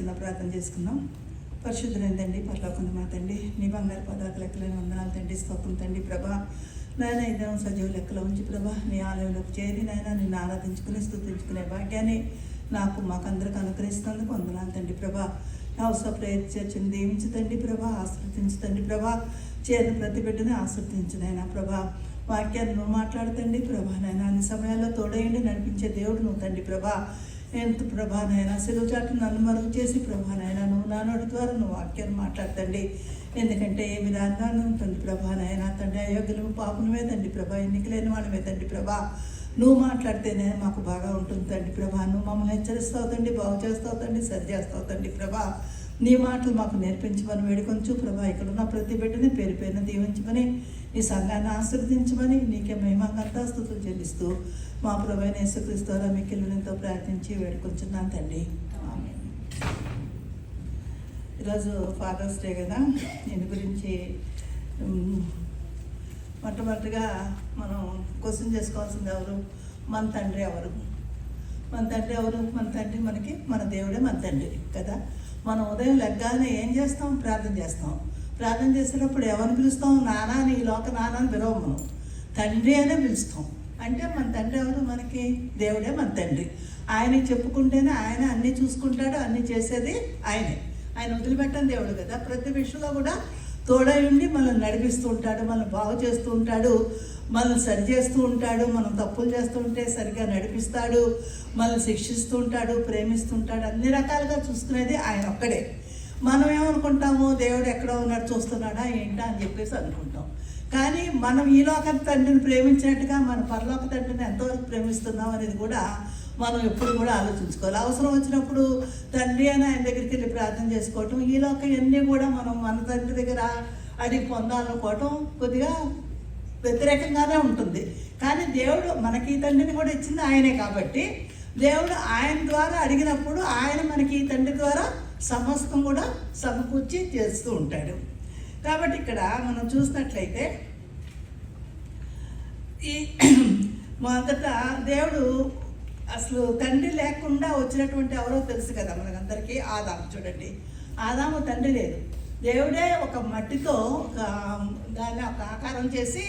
చిన్న ప్రార్థన చేసుకుందాం. పరిశుద్ధులైందండి, పరలోకం మా తండ్రి, నీ బంగారు పదార్థ లెక్కలేని వందనాలు తండ్రి, స్తోత్రం తండ్రి. ప్రభా నాయన ఇద్దరం సజీవ లెక్కలో ఉంచి ప్రభా నీ ఆలయంలోకి చేరి నాయన నిన్ను ఆరాధించుకుని స్తుతించుకునే భాగ్యాన్ని మాకందరికి అనుగ్రహిస్తున్నందుకు వందనాలు తండ్రి. ప్రభా హౌస్ ఆఫ్ ప్రేయర్ చర్చిని దీవించుతండి ప్రభా, ఆశ్రదించుతండి ప్రభా, చేరిన ప్రతి బిడ్డని ఆశ్రదించునైనా ప్రభా. వాక్యాన్ని నువ్వు మాట్లాడుతండి ప్రభా నాయన, అన్ని సమయాల్లో తోడయండి నడిపించే దేవుడు నువ్వు తండ్రి ప్రభా. ఎంత ప్రభా నాయన సెలవు చాటు నన్ను మరుగు చేసి ప్రభా నాయన నువ్వు నా నోటి ద్వారా నువ్వు వాక్యాన్ని మాట్లాడుతండి. ఎందుకంటే ఏ విధానంగా ఉంటుంది ప్రభా నాయన తండ్రి, అయోగ్యులు పాపనమే తండ్రి ప్రభా, ఎన్నికలేని వాళ్ళమే తండ్రి ప్రభా. నువ్వు మాట్లాడితేనే మాకు బాగా ఉంటుంది తండ్రి ప్రభా. నువ్వు మమ్మల్ని హెచ్చరిస్తావు తండ్రి, బాగు చేస్తావు తండ్రి, సరి చేస్తావు తండ్రి ప్రభా. నీ మాటలు మాకు నేర్పించమని వేడుకొంచు ప్రభా. ఇక్కడున్న ప్రతి బిడ్డని పేరు పేరున దీవించమని, ఈ సంఘాన్ని ఆశీర్వదించమని, నీకే మహిమంతా స్తుతులు చెల్లిస్తూ మా ప్రభువైన యేసుక్రీస్తు ద్వారా మిక్కిలితో ప్రార్థించి వేడుకొంచున్నాను తండ్రి. ఆమేన్. ఈరోజు ఫాదర్స్ డే కదా, దీని గురించి మొట్టమొదటిగా మనం క్వశ్చన్ చేసుకోవాల్సింది ఎవరు? మన తండ్రి ఎవరు? మన తండ్రి ఎవరు? మన తండ్రి మనకి మన దేవుడే మన తండ్రి కదా. మనం ఉదయం లెగ్గానే ఏం చేస్తాం? ప్రార్థన చేస్తాం. ప్రార్థన చేసేటప్పుడు ఎవరిని పిలుస్తాం? నానా, నీ లోక నాన్న అని పిలవం, మనం తండ్రి అనే పిలుస్తాం. అంటే మన తండ్రి ఎవరు? మనకి దేవుడే మన తండ్రి. ఆయనకి చెప్పుకుంటేనే ఆయన అన్నీ చూసుకుంటాడు, అన్నీ చేసేది ఆయనే. ఆయన వదిలిపెట్టని దేవుడు కదా. ప్రతి విషయంలో కూడా తోడై ఉండి మనల్ని నడిపిస్తూ ఉంటాడు, మనల్ని బాగు చేస్తూ ఉంటాడు, మనల్ని సరి చేస్తూ ఉంటాడు. మనం తప్పులు చేస్తూ ఉంటే సరిగ్గా నడిపిస్తాడు, మనల్ని శిక్షిస్తూ ఉంటాడు, ప్రేమిస్తుంటాడు. అన్ని రకాలుగా చూసుకునేది ఆయన ఒక్కడే. మనం ఏమనుకుంటాము? దేవుడు ఎక్కడో ఉన్నాడు, చూస్తున్నాడా ఏంటా అని చెప్పేసి అనుకుంటాం. కానీ మనం ఈ లోక తండ్రిని ప్రేమించినట్టుగా మన పరలోక తండ్రిని ఎంతవరకు ప్రేమిస్తున్నాం అనేది కూడా మనం ఎప్పుడు కూడా ఆలోచించుకోవాలి. అవసరం వచ్చినప్పుడు తండ్రి అని ఆయన దగ్గరికి వెళ్ళి ప్రార్థన చేసుకోవటం, ఈ లోకం అన్నీ కూడా మనం మన తండ్రి దగ్గర అడిగి పొందాలనుకోవటం కొద్దిగా వ్యతిరేకంగానే ఉంటుంది. కానీ దేవుడు మనకి ఈ తండ్రిని కూడా ఇచ్చింది ఆయనే కాబట్టి, దేవుడు ఆయన ద్వారా అడిగినప్పుడు ఆయన మనకి ఈ తండ్రి ద్వారా సమస్తం కూడా సమకూర్చి చేస్తూ ఉంటాడు. కాబట్టి ఇక్కడ మనం చూసినట్లయితే ఈ మొదట దేవుడు అసలు తండ్రి లేకుండా వచ్చినటువంటి ఎవరో తెలుసు కదా మనకందరికీ. ఆదాము చూడండి, ఆదాము తండ్రి లేదు. దేవుడే ఒక మట్టితో దాన్ని ఒక ఆకారం చేసి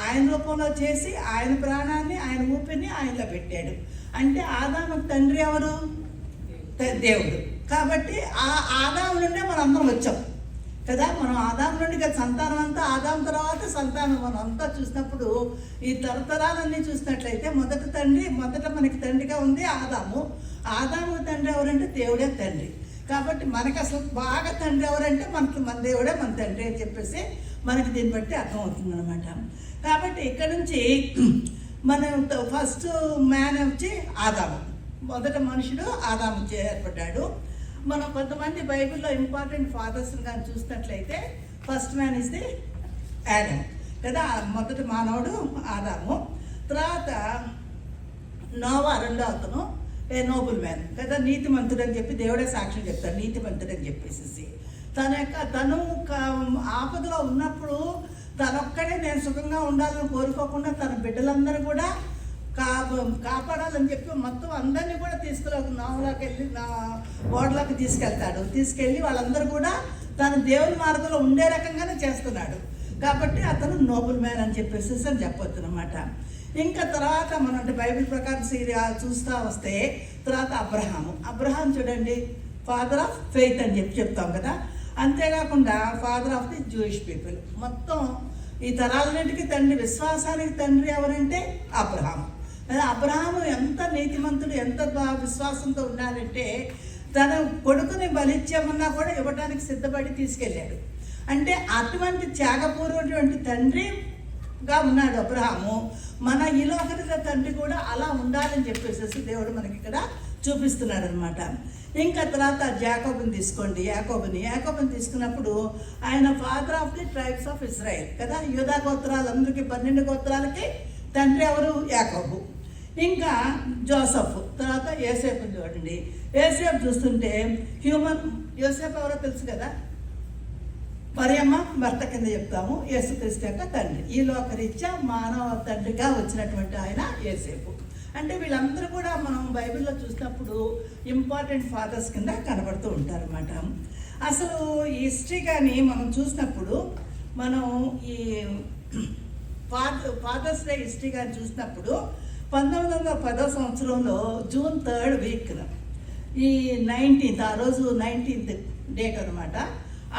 ఆయన రూపంలో చేసి ఆయన ప్రాణాన్ని ఆయన ఊపిరిని ఆయనలో పెట్టాడు. అంటే ఆదాము తండ్రి ఎవరు? దేవుడు. కాబట్టి ఆ ఆదాము నుండే మనం అందరం వచ్చాం కదా. మనం ఆదాము నుండి కదా సంతానం అంతా, ఆదాము తర్వాత సంతానం. మనం అంతా చూసినప్పుడు ఈ తరతరాలన్నీ చూసినట్లయితే మొదట మనకి తండ్రిగా ఉంది ఆదాము. ఆదాము తండ్రి ఎవరంటే దేవుడే తండ్రి. కాబట్టి మనకి అసలు బాగా తండ్రి ఎవరంటే మన దేవుడే మన తండ్రి అని చెప్పేసి మనకి దీన్ని బట్టి అర్థమవుతుంది అనమాట. కాబట్టి ఇక్కడ నుంచి మనం ఫస్ట్ మ్యాన్ వచ్చి ఆదాము, మొదట మనుషుడు ఆదాము ఏర్పడ్డాడు. మనం కొంతమంది బైబిల్లో ఇంపార్టెంట్ ఫాదర్స్ని కానీ చూసినట్లయితే first man is the Adam కదా. మొదటి మానవుడు ఆదాము. తర్వాత నోవా రెండో అతను నోబుల్ మ్యాన్ కదా, నీతిమంతుడు అని చెప్పి దేవుడే సాక్ష్యం చెప్తాడు, నీతిమంతుడు అని చెప్పేసి. తను ఆపదలో ఉన్నప్పుడు తనొక్కడే నేను సుఖంగా ఉండాలని కోరుకోకుండా తన బిడ్డలందరూ కూడా కాపాడాలని చెప్పి మొత్తం అందరినీ కూడా నావలోకి వెళ్ళి ఓడలోకి తీసుకెళ్ళి వాళ్ళందరూ కూడా తన దేవుని మార్గంలో ఉండే రకంగానే చేస్తున్నాడు. కాబట్టి అతను నోబుల్ మ్యాన్ అని చెప్పేసి అని చెప్పొచ్చు అనమాట. ఇంకా తర్వాత మనం బైబిల్ ప్రకారం చూస్తూ వస్తే తర్వాత అబ్రహాం చూడండి, ఫాదర్ ఆఫ్ ఫెయిత్ అని చెప్తాం కదా. అంతేకాకుండా father of the Jewish people. మొత్తం ఈ తరాలన్నింటికి తండ్రి, విశ్వాసానికి తండ్రి ఎవరంటే అబ్రహాం. అబ్రహాము ఎంత నీతిమంతుడు, ఎంత విశ్వాసంతో ఉన్నాడంటే తన కొడుకుని బలిచ్చామన్నా కూడా ఇవ్వడానికి సిద్ధపడి తీసుకెళ్ళాడు. అంటే అటువంటి త్యాగపూర్వటువంటి తండ్రిగా ఉన్నాడు అబ్రహాము. మన ఈ లోకల తండ్రి కూడా అలా ఉండాలని చెప్పేసి దేవుడు మనకి ఇక్కడ చూపిస్తున్నాడు అనమాట. ఇంకా తర్వాత యాకోబుని తీసుకోండి. యాకోబుని తీసుకున్నప్పుడు ఆయన father of the tribes of Israel కదా. యూదా గోత్రాలందరికీ 12 గోత్రాలకి తండ్రి ఎవరు? యాకోబు. ఇంకా జోసఫ్. తర్వాత యోసేపుని చూడండి. యోసేపు చూస్తుంటే యోసేపు ఎవరో తెలుసు కదా, మరియమ్మ భర్త కింద చెప్తాము, యేసుక్రీస్తు యొక్క తండ్రి. ఈ లోకరీత్యా మానవ తండ్రిగా వచ్చినటువంటి ఆయన యోసేపు. అంటే వీళ్ళందరూ కూడా మనం బైబిల్లో చూసినప్పుడు ఇంపార్టెంట్ ఫాదర్స్ కింద కనబడుతూ ఉంటారన్నమాట. అసలు ఈ హిస్టరీ కానీ మనం చూసినప్పుడు మనం ఈ ఫాదర్స్ డే హిస్టరీ కానీ చూసినప్పుడు 1910 సంవత్సరంలో జూన్ 3rd వీక్న ఈ 19th ఆ రోజు 19th డేట్ అనమాట.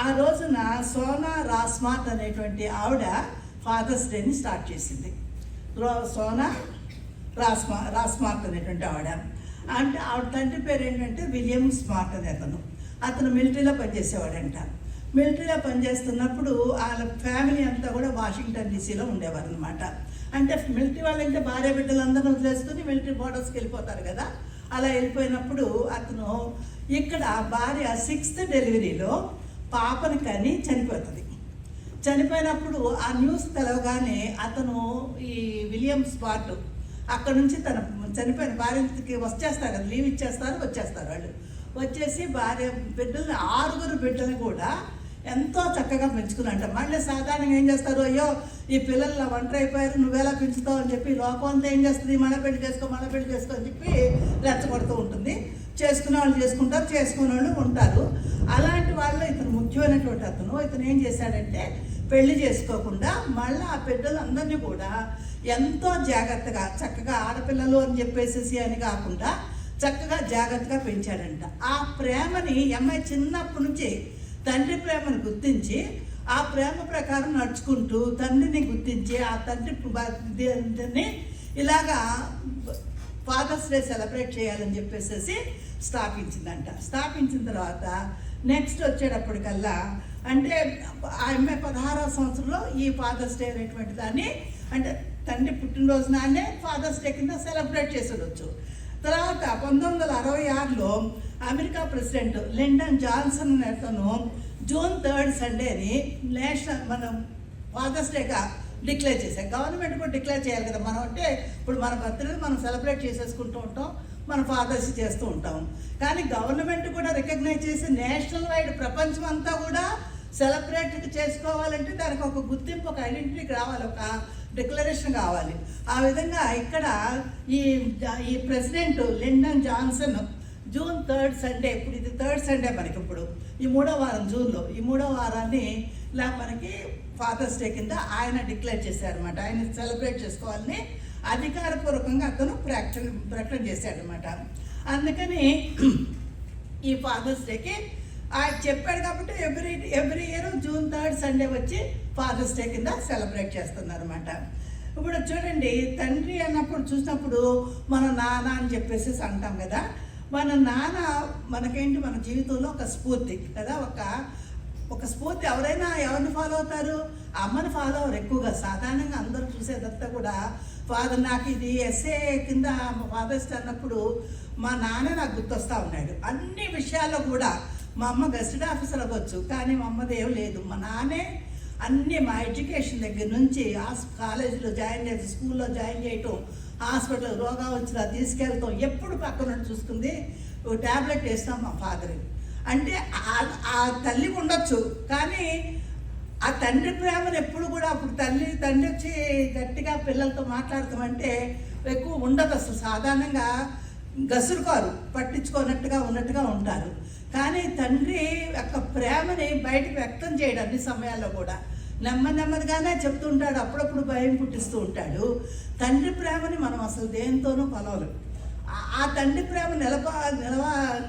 ఆ రోజున సోనా రాస్మార్ట్ అనేటువంటి ఆవిడ ఫాదర్స్ డేని స్టార్ట్ చేసింది. సోనా రాస్మార్ట్ అనేటువంటి ఆవిడ. అంటే ఆవిడ తండ్రి పేరు ఏంటంటే విలియం స్మార్ట్ అనే అతను మిలిటరీలో పనిచేసేవాడంట. మిలిటరీలో పనిచేస్తున్నప్పుడు వాళ్ళ ఫ్యామిలీ అంతా కూడా వాషింగ్టన్ డీసీలో ఉండేవారు అనమాట. అంటే మిలిటరీ వాళ్ళంటే భార్య బిడ్డలందరూ వదిలేసుకుని మిలిటరీ బోర్డర్స్కి వెళ్ళిపోతారు కదా. అలా వెళ్ళిపోయినప్పుడు అతను ఇక్కడ భార్య 6th డెలివరీలో పాపని కని చనిపోతుంది. చనిపోయినప్పుడు ఆ న్యూస్ తెలవగానే అతను ఈ విలియం స్పాట్ అక్కడ నుంచి తన చనిపోయిన భార్యకి వచ్చేస్తారు కదా, లీవ్ ఇచ్చేస్తారు, వచ్చేస్తారు. వాళ్ళు వచ్చేసి భార్య బిడ్డల్ని 6 బిడ్డలు కూడా ఎంతో చక్కగా పెంచుకున్నంట. మళ్ళీ సాధారణంగా ఏం చేస్తారు, అయ్యో ఈ పిల్లలు ఒంటరి అయిపోయారు, నువ్వెలా పెంచుతావు అని చెప్పి లోకం అంతా ఏం చేస్తుంది, మళ్ళీ పెళ్లి చేసుకో అని చెప్పి రెచ్చగొడుతూ ఉంటుంది. చేసుకునే వాళ్ళు చేసుకుంటారు, చేసుకునే వాళ్ళు ఉంటారు. అలాంటి వాళ్ళు ఇతను ముఖ్యమైనటువంటి ఇతను ఏం చేశాడంటే పెళ్లి చేసుకోకుండా మళ్ళీ ఆ బిడ్డలందరినీ కూడా ఎంతో జాగ్రత్తగా చక్కగా ఆడపిల్లలు అని చెప్పేసి అని కాకుండా చక్కగా జాగ్రత్తగా పెంచాడంట. ఆ ప్రేమని అమ్మాయి చిన్నప్పటి నుంచి తండ్రి ప్రేమను గుర్తించి ఆ ప్రేమ ప్రకారం నడుచుకుంటూ తండ్రిని గుర్తించి ఆ తండ్రి ఇలాగా ఫాదర్స్ డే సెలబ్రేట్ చేయాలని చెప్పేసి స్థాపించిందంట. స్థాపించిన తర్వాత నెక్స్ట్ వచ్చేటప్పటికల్లా అంటే ఆ అమ్మాయి 16వ సంవత్సరంలో ఈ ఫాదర్స్ డే అనేటువంటి దాన్ని అంటే తండ్రి పుట్టినరోజు నాన్నే ఫాదర్స్ డే కింద సెలబ్రేట్ చేసేయచ్చు. తర్వాత 1966లో అమెరికా ప్రెసిడెంట్ లిండన్ జాన్సన్ అతను జూన్ 3rd సండేని నేషనల్ మనం ఫాదర్స్ డేగా డిక్లేర్ చేశాం. గవర్నమెంట్ కూడా డిక్లేర్ చేయాలి కదా. మనం అంటే ఇప్పుడు మన బర్త్డే మనం సెలబ్రేట్ చేసేసుకుంటూ ఉంటాం, మన ఫాదర్స్ చేస్తూ ఉంటాం. కానీ గవర్నమెంట్ కూడా రికగ్నైజ్ చేసి నేషనల్ వైడ్ ప్రపంచం అంతా కూడా సెలబ్రేట్ చేసుకోవాలంటే దానికి ఒక గుర్తింపు, ఒక ఐడెంటిటీ రావాలి, ఒక డిక్లరేషన్ కావాలి. ఆ విధంగా ఇక్కడ ఈ president Lyndon Johnson June 3rd Sunday, ఇప్పుడు ఇది 3rd సండే మనకి, ఇప్పుడు ఈ 3వ వారం జూన్లో ఈ 3వ వారాన్ని ఇలా మనకి ఫాదర్స్ డే కింద ఆయన డిక్లేర్ చేశారనమాట. ఆయన సెలబ్రేట్ చేసుకోవాలని అధికారపూర్వకంగా అతను ప్రకటన చేశాడనమాట. అందుకని ఈ ఫాదర్స్ డేకి ఆయన చెప్పాడు కాబట్టి every year June 3rd Sunday వచ్చి ఫాదర్స్ డే కింద సెలబ్రేట్ చేస్తున్నారు అనమాట. ఇప్పుడు చూడండి, తండ్రి అన్నప్పుడు చూసినప్పుడు మన నాన్న అని చెప్పేసి అంటాం కదా. మన నాన్న మనకేంటి, మన జీవితంలో ఒక స్ఫూర్తి కదా. ఒక స్ఫూర్తి. ఎవరిని ఫాలో అవుతారు? అమ్మని ఫాలో అవ్వరు ఎక్కువగా. సాధారణంగా అందరూ చూసేదంతా కూడా ఫాదర్. నాకు ఇది ఎస్ఏ కింద ఫాదర్స్ అన్నప్పుడు మా నాన్న నాకు గుర్తొస్తూ ఉన్నాడు. అన్ని విషయాల్లో కూడా మా అమ్మ గెస్టెడ్ ఆఫీసర్ అవ్వచ్చు, కానీ మా అమ్మది ఏం లేదు. మా నాన్నే అన్నీ, మా ఎడ్యుకేషన్ దగ్గర నుంచి కాలేజీలో జాయిన్ చేసి, స్కూల్లో జాయిన్ చేయటం, హాస్పిటల్ రోగా వచ్చినా తీసుకెళ్తాం, ఎప్పుడు పక్కన చూసుకుంది. ట్యాబ్లెట్ వేస్తాం మా ఫాదర్. అంటే ఆ తల్లి ఉండొచ్చు, కానీ ఆ తండ్రి ప్రేమను ఎప్పుడు కూడా అప్పుడు తండ్రి వచ్చి గట్టిగా పిల్లలతో మాట్లాడతామంటే ఎక్కువ ఉండదు అసలు. సాధారణంగా గసురుకోరు, పట్టించుకోనట్టుగా ఉన్నట్టుగా ఉంటారు. కానీ తండ్రి యొక్క ప్రేమని బయటకు వ్యక్తం చేయడం అన్ని సమయాల్లో కూడా నెమ్మదిగానే చెప్తుంటాడు. అప్పుడప్పుడు భయం పుట్టిస్తూ ఉంటాడు. తండ్రి ప్రేమని మనం అసలు దేనితోనూ కొలవలేం. ఆ తండ్రి ప్రేమ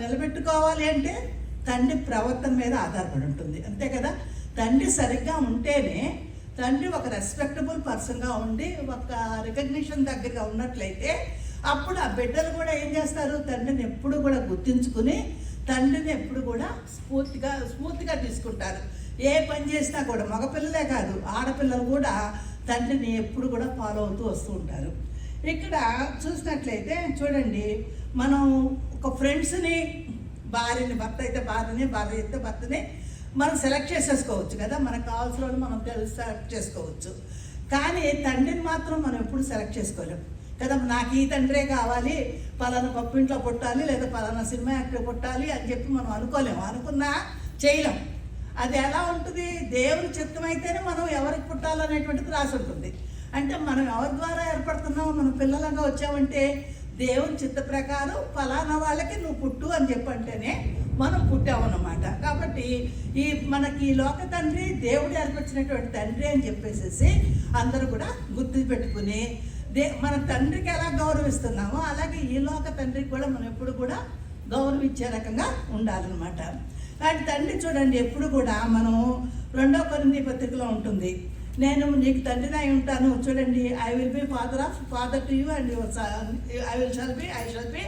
నిలబెట్టుకోవాలి అంటే తండ్రి ప్రవర్తన మీద ఆధారపడి ఉంటుంది, అంతే కదా. తండ్రి సరిగ్గా ఉంటేనే, తండ్రి ఒక రెస్పెక్టబుల్ పర్సన్గా ఉండి ఒక రికగ్నిషన్ దగ్గరగా ఉన్నట్లయితే అప్పుడు ఆ బిడ్డలు కూడా ఏం చేస్తారు, తండ్రిని ఎప్పుడు కూడా గుర్తించుకుని తండ్రిని ఎప్పుడు కూడా స్ఫూర్తిగా తీసుకుంటారు. ఏ పని చేసినా కూడా, మగపిల్లలే కాదు ఆడపిల్లలు కూడా తండ్రిని ఎప్పుడు కూడా ఫాలో అవుతూ వస్తూ ఉంటారు. ఇక్కడ చూసినట్లయితే చూడండి, మనం ఒక ఫ్రెండ్స్ని, భర్త అయితే భార్య అయితే భర్తని మనం సెలెక్ట్ చేసేసుకోవచ్చు కదా. మనకు కావాల్సిన వాళ్ళు మనం సెలెక్ట్ చేసుకోవచ్చు. కానీ తండ్రిని మాత్రం మనం ఎప్పుడు సెలెక్ట్ చేసుకోలేము కదా. నాకు ఈ తండ్రే కావాలి, పలానా పప్పింట్లో పుట్టాలి, లేదా పలానా సినిమా యాక్టర్ పుట్టాలి అని చెప్పి మనం అనుకోలేము. అనుకున్నా చేయలేం. అది ఎలా ఉంటుంది, దేవుని చిత్తమైతేనే మనం ఎవరికి పుట్టాలనేటువంటిది రాసి ఉంటుంది. అంటే మనం ఎవరి ద్వారా ఏర్పడుతున్నామో, మన పిల్లలుగా వచ్చామంటే దేవుని చిత్త ప్రకారం ఫలానా వాళ్ళకి నువ్వు పుట్టు అని చెప్పంటేనే మనం పుట్టామన్నమాట. కాబట్టి మనకి ఈ లోక తండ్రి దేవుడు ఏర్పరిచినటువంటి తండ్రి అని చెప్పేసి అందరూ కూడా గుర్తు పెట్టుకుని మన తండ్రికి ఎలా గౌరవిస్తున్నామో అలాగే ఈ లోక తండ్రికి కూడా మనం ఎప్పుడు కూడా గౌరవించే రకంగా ఉండాలన్నమాట. కాబట్టి తండ్రి చూడండి ఎప్పుడు కూడా మనం 2 కొరింథీ పత్రికలో ఉంటుంది, నేను నీకు తండ్రిని అయి ఉంటాను. చూడండి, I will be father to you and I shall be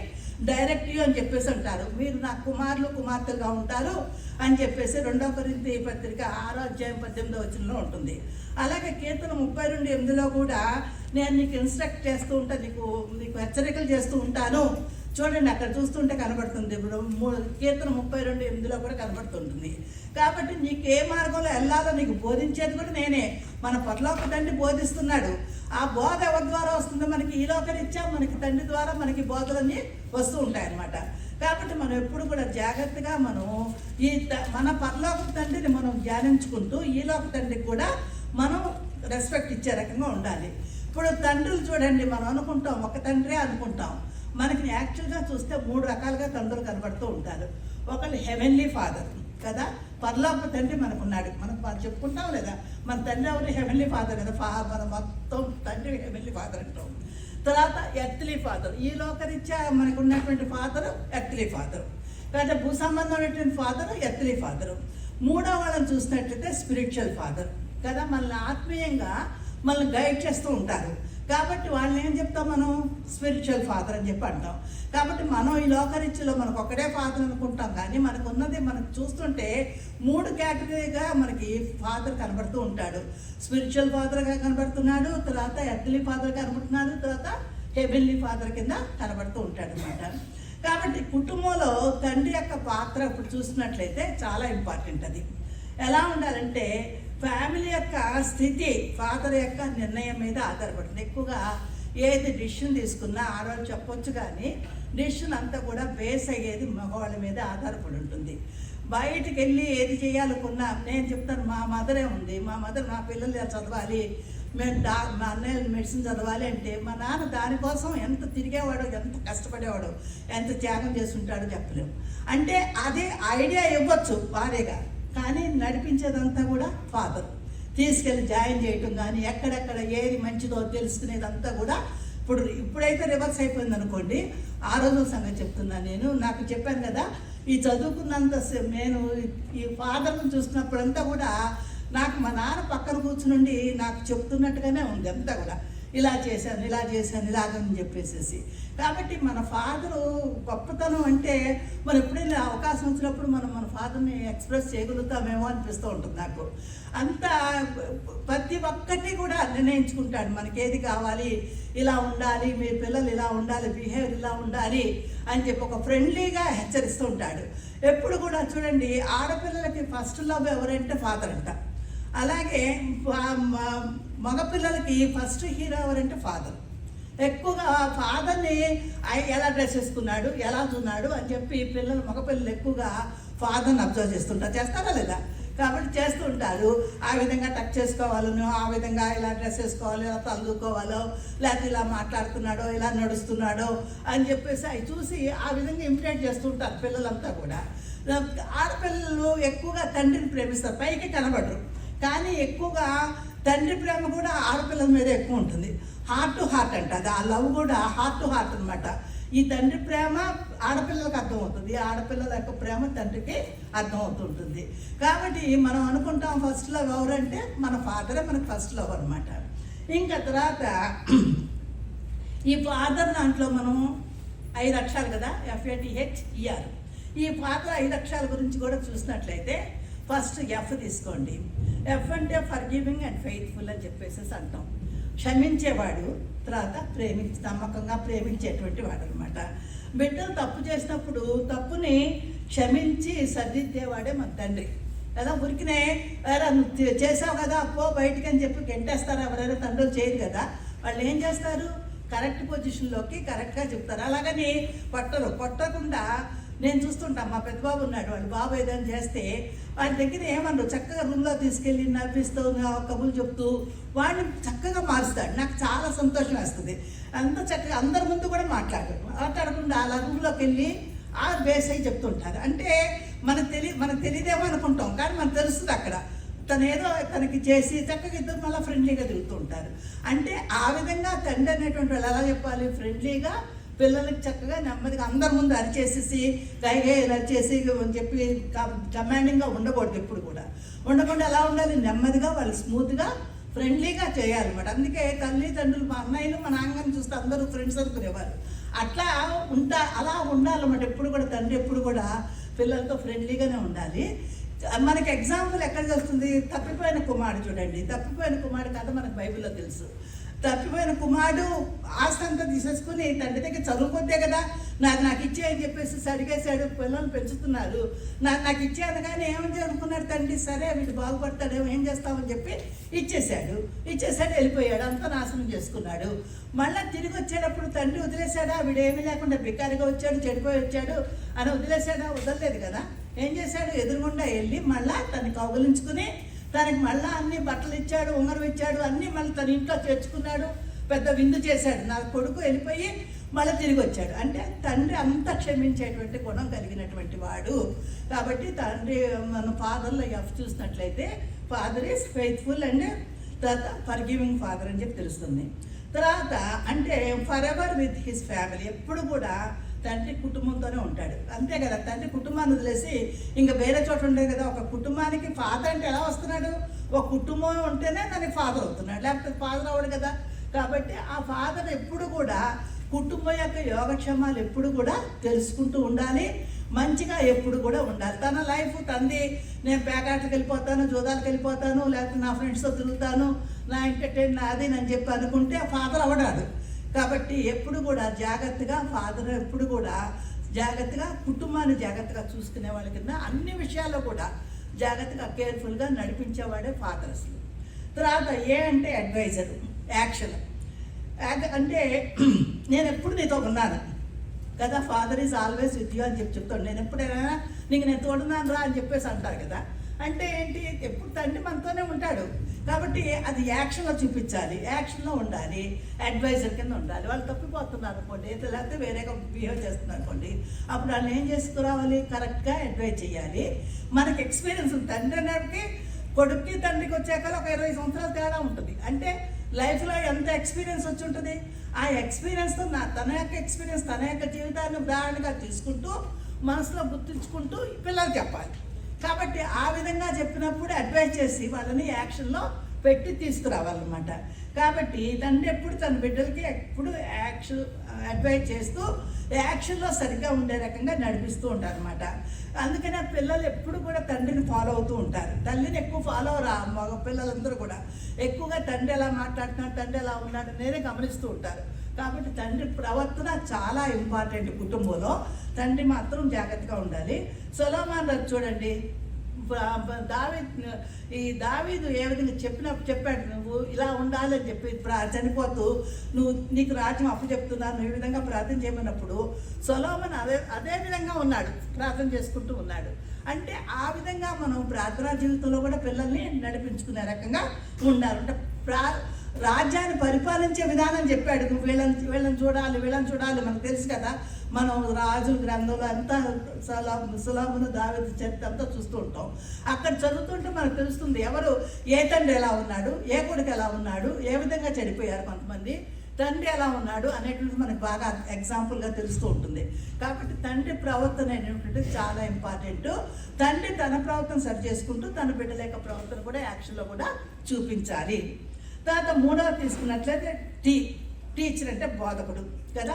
direct you అని చెప్పేసి అంటారు. మీరు నా కుమారులు కుమార్తెలుగా ఉంటారు అని చెప్పేసి 2 కొరింథీ పత్రిక 6వ అధ్యాయం 18వ వచనంలో ఉంటుంది. అలాగే కీర్తన 32:8లో కూడా నేను నీకు ఇన్స్ట్రక్ట్ చేస్తూ ఉంటాను, నీకు హెచ్చరికలు చేస్తూ ఉంటాను. చూడండి, అక్కడ చూస్తుంటే కనబడుతుంది. ఇప్పుడు కీర్తన 32:8లో కూడా కనబడుతుంటుంది. కాబట్టి నీకు ఏ మార్గంలో వెళ్ళాలో నీకు బోధించేది కూడా నేనే. మన పరలోక తండ్రి బోధిస్తున్నాడు. ఆ బోధ ఎవరి ద్వారా వస్తుందో మనకి ఈ లోకరీత్యా మనకి తండ్రి ద్వారా మనకి బోధలన్నీ వస్తూ ఉంటాయన్నమాట. కాబట్టి మనం ఎప్పుడు కూడా జాగ్రత్తగా మనం మన పరలోక తండ్రిని మనం ధ్యానించుకుంటూ ఈ లోక తండ్రికి కూడా మనం రెస్పెక్ట్ ఇచ్చే రకంగా ఉండాలి. ఇప్పుడు తండ్రులు చూడండి, మనం అనుకుంటాం ఒక తండ్రే అనుకుంటాం. మనకి యాక్చువల్గా చూస్తే 3 రకాలుగా తండ్రులు కనబడుతూ ఉంటారు. ఒకళ్ళు హెవెన్లీ ఫాదర్ కదా, పరలోక తండ్రి మనకున్నాడు. మనం చెప్పుకుంటాం లేదా, మన తండ్రి ఎవరు? హెవెన్లీ ఫాదర్ కదా. మన మొత్తం తండ్రి హెవెన్లీ ఫాదర్ అంటాం. తర్వాత ఎర్త్లీ ఫాదర్, ఈ లోకరీత్యా మనకు ఉన్నటువంటి ఫాదర్ ఎర్త్లీ ఫాదర్. కాబట్టి భూ సంబంధమైనటువంటి ఫాదర్ ఎర్త్లీ ఫాదర్. 3వ వాళ్ళని చూసినట్లయితే స్పిరిచువల్ ఫాదర్ కదా, మనల్ని ఆత్మీయంగా మనల్ని గైడ్ చేస్తూ ఉంటారు. కాబట్టి వాళ్ళని ఏం చెప్తాం, మనం స్పిరిచువల్ ఫాదర్ అని చెప్పి అంటాం. కాబట్టి మనం ఈ లోకరీత్యలో మనకు ఒకటే ఫాదర్ అనుకుంటాం, కానీ మనకు ఉన్నది మనకు చూస్తుంటే 3 కేటగిరీగా మనకి ఫాదర్ కనబడుతూ ఉంటాడు. స్పిరిచువల్ ఫాదర్గా కనబడుతున్నాడు, తర్వాత ఎర్త్లీ ఫాదర్ కనబడుతున్నాడు, తర్వాత హెవెన్లీ ఫాదర్ కింద కనబడుతూ ఉంటాడు అన్నమాట. కాబట్టి కుటుంబంలో తండ్రి యొక్క పాత్ర ఇప్పుడు చూసినట్లయితే చాలా ఇంపార్టెంట్. అది ఎలా ఉండాలంటే ఫ్యామిలీ యొక్క స్థితి ఫాదర్ యొక్క నిర్ణయం మీద ఆధారపడుతుంది. ఎక్కువగా ఏది డిసిషన్ తీసుకున్నా ఆడవాళ్ళు చెప్పొచ్చు, కానీ డిసిషన్ అంతా కూడా బేస్ అయ్యేది మగవాళ్ళ మీద ఆధారపడి ఉంటుంది. బయటికి వెళ్ళి ఏది చేయాలనుకున్నా నేను చెప్తాను, మా మదరే ఉంది, మా మదర్ నా పిల్లలు చదవాలి, మా అన్నయ్య మెడిసిన్ చదవాలి అంటే మా నాన్న దానికోసం ఎంత తిరిగేవాడో, ఎంత కష్టపడేవాడో, ఎంత త్యాగం చేస్తుంటాడో చెప్పలేము. అంటే అదే ఐడియా ఇవ్వచ్చు భార్యగా, కానీ నడిపించేదంతా కూడా ఫాదర్. తీసుకెళ్ళి జాయిన్ చేయటం కానీ ఎక్కడెక్కడ ఏది మంచిదో తెలుసుకునేదంతా కూడా ఇప్పుడైతే రివర్స్ అయిపోయింది అనుకోండి. ఆ రోజుల సంగతి చెప్తున్నాను నేను. నాకు చెప్పాను కదా, ఈ చదువుకున్నంత నేను ఈ ఫాదర్ని చూసినప్పుడంతా కూడా నాకు మా నాన్న పక్కన కూర్చునుండి నాకు చెప్తున్నట్టుగానే ఉంది అంతా కూడా. ఇలా చేశాను ఇలాగని చెప్పేసి. కాబట్టి మన ఫాదరు గొప్పతనం అంటే మనం ఎప్పుడైనా అవకాశం వచ్చినప్పుడు మనం మన ఫాదర్ని ఎక్స్ప్రెస్ చేయగలుగుతామేమో అనిపిస్తూ ఉంటుంది నాకు. అంత ప్రతి ఒక్కటి కూడా నిర్ణయించుకుంటాడు మనకేది కావాలి, ఇలా ఉండాలి, మీ పిల్లలు ఇలా ఉండాలి, బిహేవియర్ ఇలా ఉండాలి అని చెప్పి ఒక ఫ్రెండ్లీగా హెచ్చరిస్తూ ఉంటాడు. ఎప్పుడు కూడా చూడండి, ఆడపిల్లలకి ఫస్ట్ లవ్ ఎవరంటే ఫాదర్ అంట. అలాగే మగపిల్లలకి ఫస్ట్ హీరో ఎవరంటే ఫాదర్. ఎక్కువగా ఫాదర్ని ఎలా డ్రెస్ వేసుకున్నాడు, ఎలా ఉన్నాడు అని చెప్పి మగపిల్లలు ఎక్కువగా ఫాదర్ని అబ్జర్వ్ చేస్తారా లేదా? కాబట్టి చేస్తూ ఉంటారు. ఆ విధంగా టచ్ చేసుకోవాలను, ఆ విధంగా ఇలా డ్రెస్ వేసుకోవాలి, ఇలా తల్లుకోవాలో, లేకపోతే ఇలా మాట్లాడుతున్నాడో, ఇలా నడుస్తున్నాడో అని చెప్పేసి అవి చూసి ఆ విధంగా ఇమిటేట్ చేస్తుంటారు పిల్లలంతా కూడా. ఆడపిల్లలు ఎక్కువగా తండ్రిని ప్రేమిస్తారు, పైకి కనబడరు, కానీ ఎక్కువగా తండ్రి ప్రేమ కూడా ఆడపిల్లల మీద ఎక్కువ ఉంటుంది. హార్ట్ టు హార్ట్ అంట, అది ఆ లవ్ కూడా హార్ట్ టు హార్ట్ అనమాట. ఈ తండ్రి ప్రేమ ఆడపిల్లలకు అర్థమవుతుంది, ఆడపిల్లల యొక్క ప్రేమ తండ్రికి అర్థమవుతుంటుంది. కాబట్టి మనం అనుకుంటాం ఫస్ట్ లవ్ ఎవరంటే మన ఫాదరే మనకు ఫస్ట్ లవ్ అనమాట. ఇంకా తర్వాత ఈ ఫాదర్ దాంట్లో మనం 5 అక్షరాలు కదా, FATHER. ఈ ఫాదర్ 5 అక్షరాల గురించి కూడా చూసినట్లయితే ఫస్ట్ ఎఫ్ తీసుకోండి. ఎఫ్ అంటే ఫర్గివింగ్ అండ్ ఫెయిత్ఫుల్ అని చెప్పేసి అంటాం. క్షమించేవాడు, తర్వాత నమ్మకంగా ప్రేమించేటువంటి వాడు అనమాట. బిడ్డలు తప్పు చేసినప్పుడు తప్పుని క్షమించి సర్దిద్దేవాడే మన తండ్రి. కదా ఉరికినే నువ్వు చేసావు కదా పో బయటికి అని చెప్పి గెంటేస్తారు ఎవరైనా తండ్రులు చేయరు కదా. వాళ్ళు ఏం చేస్తారు, కరెక్ట్ పొజిషన్లోకి కరెక్ట్గా చెప్తారు. అలాగని కొట్టకుండా నేను చూస్తుంటాను, మా పెద్ద బాబు ఉన్నాడు, వాళ్ళ బాబు ఏదైనా చేస్తే వాడి దగ్గర ఏమన్నారు, చక్కగా రూమ్లో తీసుకెళ్ళి నవ్విస్తూ కబుర్లు చెప్తూ వాడిని చక్కగా మారుస్తాడు. నాకు చాలా సంతోషం వేస్తుంది. అంత చక్కగా అందరి ముందు కూడా మాట్లాడకుండా అలా రూమ్లోకి వెళ్ళి ఆ బేస్ అయ్యి చెప్తుంటారు. అంటే మనకు తెలియదేమో అనుకుంటాం, కానీ మనకు తెలుస్తుంది అక్కడ తను ఏదో తనకి చేసి చక్కగా ఇద్దరు మళ్ళీ ఫ్రెండ్లీగా తిరుగుతూ ఉంటారు. అంటే ఆ విధంగా తండ్రి అనేటువంటి వాళ్ళు ఎలా చెప్పాలి, ఫ్రెండ్లీగా పిల్లలకి చక్కగా నెమ్మదిగా అందరి ముందు అరిచేసేసి గైగా అరిచేసి అని చెప్పి కమాండింగ్గా ఉండకూడదు. ఎప్పుడు కూడా ఉండకుండా ఎలా ఉండాలి, నెమ్మదిగా వాళ్ళు స్మూత్గా ఫ్రెండ్లీగా చేయాలన్నమాట. అందుకే తల్లిదండ్రులు, మా అన్నయ్యలు మా నాన్నగారిని చూస్తే అందరూ ఫ్రెండ్స్ అనుకునేవారు. అలా ఉండాలన్నమాట. ఎప్పుడు కూడా తండ్రి ఎప్పుడు కూడా పిల్లలతో ఫ్రెండ్లీగానే ఉండాలి. మనకి ఎగ్జాంపుల్ ఎక్కడికి వస్తుంది, తప్పిపోయిన కుమారుడు చూడండి. తప్పిపోయిన కుమారుడు కథ మనకు బైబిల్లో తెలుసు. తప్పిపోయిన కుమారుడు ఆస్తి అంతా తీసేసుకుని తండ్రి దగ్గర చదువుకుంటే కదా నాకు ఇచ్చేయని చెప్పేసి అడిగేశాడు. పిల్లలు పెంచుతున్నారు, నాకు ఇచ్చేది కానీ ఏమని అనుకున్నాడు తండ్రి, సరే వీడు బాగుపడతాడేమో ఏం చేస్తామని చెప్పి ఇచ్చేసాడు. వెళ్ళిపోయాడు, అంతా నాశనం చేసుకున్నాడు. మళ్ళీ తిరిగి వచ్చేటప్పుడు తండ్రి వదిలేశాడా, వీడు ఏమీ లేకుండా బికారిగా వచ్చాడు, చెడిపోయి వచ్చాడు అని వదిలేశాడా? వదలలేదు కదా. ఏం చేశాడు, ఎదురుగుండా వెళ్ళి మళ్ళీ తనని కౌగులించుకుని తనకి మళ్ళీ అన్ని బట్టలు ఇచ్చాడు, ఉంగరం ఇచ్చాడు, అన్నీ మళ్ళీ తన ఇంట్లో చేర్చుకున్నాడు, పెద్ద విందు చేశాడు. నా కొడుకు వెళ్ళిపోయి మళ్ళీ తిరిగి వచ్చాడు. అంటే తండ్రి అంత క్షమించేటువంటి గుణం కలిగినటువంటి వాడు. కాబట్టి తండ్రి మన ఫాదర్లో చూసినట్లయితే ఫాదర్ ఈజ్ ఫెయిత్ఫుల్ అండ్ తర్వాత ఫర్గివింగ్ ఫాదర్ అని చెప్పి తెలుస్తుంది. తర్వాత అంటే for ever with his family, ఎప్పుడు కూడా తండ్రి కుటుంబంతోనే ఉంటాడు. అంతే కదా, తండ్రి కుటుంబాన్ని వదిలేసి ఇంకా వేరే చోట ఉండేది కదా. ఒక కుటుంబానికి ఫాదర్ అంటే ఎలా వస్తున్నాడు, ఒక కుటుంబం ఉంటేనే దానికి ఫాదర్ అవుతున్నాడు, లేకపోతే ఫాదర్ అవ్వడు కదా. కాబట్టి ఆ ఫాదర్ ఎప్పుడు కూడా కుటుంబం యొక్క యోగక్షేమాలు ఎప్పుడు కూడా తెలుసుకుంటూ ఉండాలి, మంచిగా ఎప్పుడు కూడా ఉండాలి. తన లైఫ్ తంది, నేను పేకాట్లకు వెళ్ళిపోతాను, జూదాలకు వెళ్ళిపోతాను, లేకపోతే నా ఫ్రెండ్స్తో తిరుగుతాను, నా ఎంటర్టైన్ నాది అని చెప్పి అనుకుంటే ఫాదర్ అవడాడు. కాబట్టి ఎప్పుడు కూడా జాగ్రత్తగా ఫాదర్ ఎప్పుడు కూడా జాగ్రత్తగా కుటుంబాన్ని జాగ్రత్తగా చూసుకునే వాళ్ళ కింద అన్ని విషయాల్లో కూడా జాగ్రత్తగా కేర్ఫుల్గా నడిపించేవాడే ఫాదర్. అసలు తర్వాత అంటే అడ్వైజర్, యాక్షన్. అంటే నేను ఎప్పుడు నీతో ఉన్నాను కదా, father is always with you అని చెప్తాను. నేను ఎప్పుడైనా నీకు నేను తోడున్నాను రా అని చెప్పేసి అంటారు కదా. అంటే ఏంటి, ఎప్పుడు తండ్రి మనతోనే ఉంటాడు కాబట్టి అది యాక్షన్లో చూపించాలి, యాక్షన్లో ఉండాలి, అడ్వైజర్ కింద ఉండాలి. వాళ్ళు తప్పిపోతున్నారు అనుకోండి, లేకపోతే వేరేగా బిహేవ్ చేస్తున్నారు అనుకోండి, అప్పుడు వాళ్ళు ఏం చేసుకురావాలి, కరెక్ట్గా అడ్వైజ్ చేయాలి. మనకి ఎక్స్పీరియన్స్ ఉంది. తండ్రి అనేటికి కొడుక్కి తండ్రికి వచ్చాక ఒక 20 సంవత్సరాల తేడా ఉంటుంది. అంటే లైఫ్లో ఎంత ఎక్స్పీరియన్స్ వచ్చి ఉంటుంది, ఆ ఎక్స్పీరియన్స్తో తన యొక్క ఎక్స్పీరియన్స్, తన యొక్క జీవితాన్ని ఉదాహరణగా తీసుకుంటూ మనసులో గుర్తుంచుకుంటూ పిల్లలు చెప్పాలి. కాబట్టి ఆ విధంగా చెప్పినప్పుడు అడ్వైజ్ చేసి వాళ్ళని యాక్షన్లో పెట్టి తీసుకురావాలన్నమాట. కాబట్టి తండ్రి ఎప్పుడు తన బిడ్డలకి ఎప్పుడు అడ్వైజ్ చేస్తూ యాక్షన్లో సరిగ్గా ఉండే రకంగా నడిపిస్తూ ఉంటారు అనమాట. అందుకనే పిల్లలు ఎప్పుడు కూడా తండ్రిని ఫాలో అవుతూ ఉంటారు. తల్లిని ఎక్కువ ఫాలో మగ పిల్లలందరూ కూడా ఎక్కువగా తండ్రి ఎలా మాట్లాడుతున్నాడు, తండ్రి ఎలా ఉన్నాడు నేనే గమనిస్తూ ఉంటారు. కాబట్టి తండ్రి ప్రవర్తన చాలా ఇంపార్టెంట్. కుటుంబంలో తండ్రి మాత్రం జాగ్రత్తగా ఉండాలి. సొలొమోను రాజు చూడండి, దావీదు ఏ విధంగా చెప్పాడు, నువ్వు ఇలా ఉండాలని చెప్పి చనిపోతూ నీకు రాజ్యం అప్పు చెప్తున్నాను, నువ్వు ఈ విధంగా ప్రార్థన చేయమన్నప్పుడు సొలొమోను అదే విధంగా ఉన్నాడు, ప్రార్థన చేసుకుంటూ ఉన్నాడు. అంటే ఆ విధంగా మనం ప్రార్థనా జీవితంలో కూడా పిల్లల్ని నడిపించుకునే రకంగా ఉండాలి. అంటే రాజ్యాన్ని పరిపాలించే విధానం చెప్పాడు. నువ్వు వీళ్ళని చూడాలి. మనకు తెలుసు కదా, మనం రాజుల గ్రంథంలో అంతా సొలొమోను దావీదు చరిత్ర అంతా చూస్తూ ఉంటాం. అక్కడ చదువుతుంటే మనకు తెలుస్తుంది ఎవరు, ఏ తండ్రి ఎలా ఉన్నాడు, ఏ కొడుకు ఎలా ఉన్నాడు, ఏ విధంగా చెడిపోయారు కొంతమంది, తండ్రి ఎలా ఉన్నాడు అనేటువంటిది మనకు బాగా ఎగ్జాంపుల్గా తెలుస్తూ ఉంటుంది. కాబట్టి తండ్రి ప్రవర్తన అనేటువంటిది చాలా ఇంపార్టెంట్. తండ్రి తన ప్రవర్తన సరి చేసుకుంటూ తన బిడ్డల యొక్క ప్రవర్తన కూడా యాక్షన్లో కూడా చూపించాలి. తర్వాత మూడవది తీసుకున్నట్లయితే టీచర్ అంటే బోధకుడు కదా,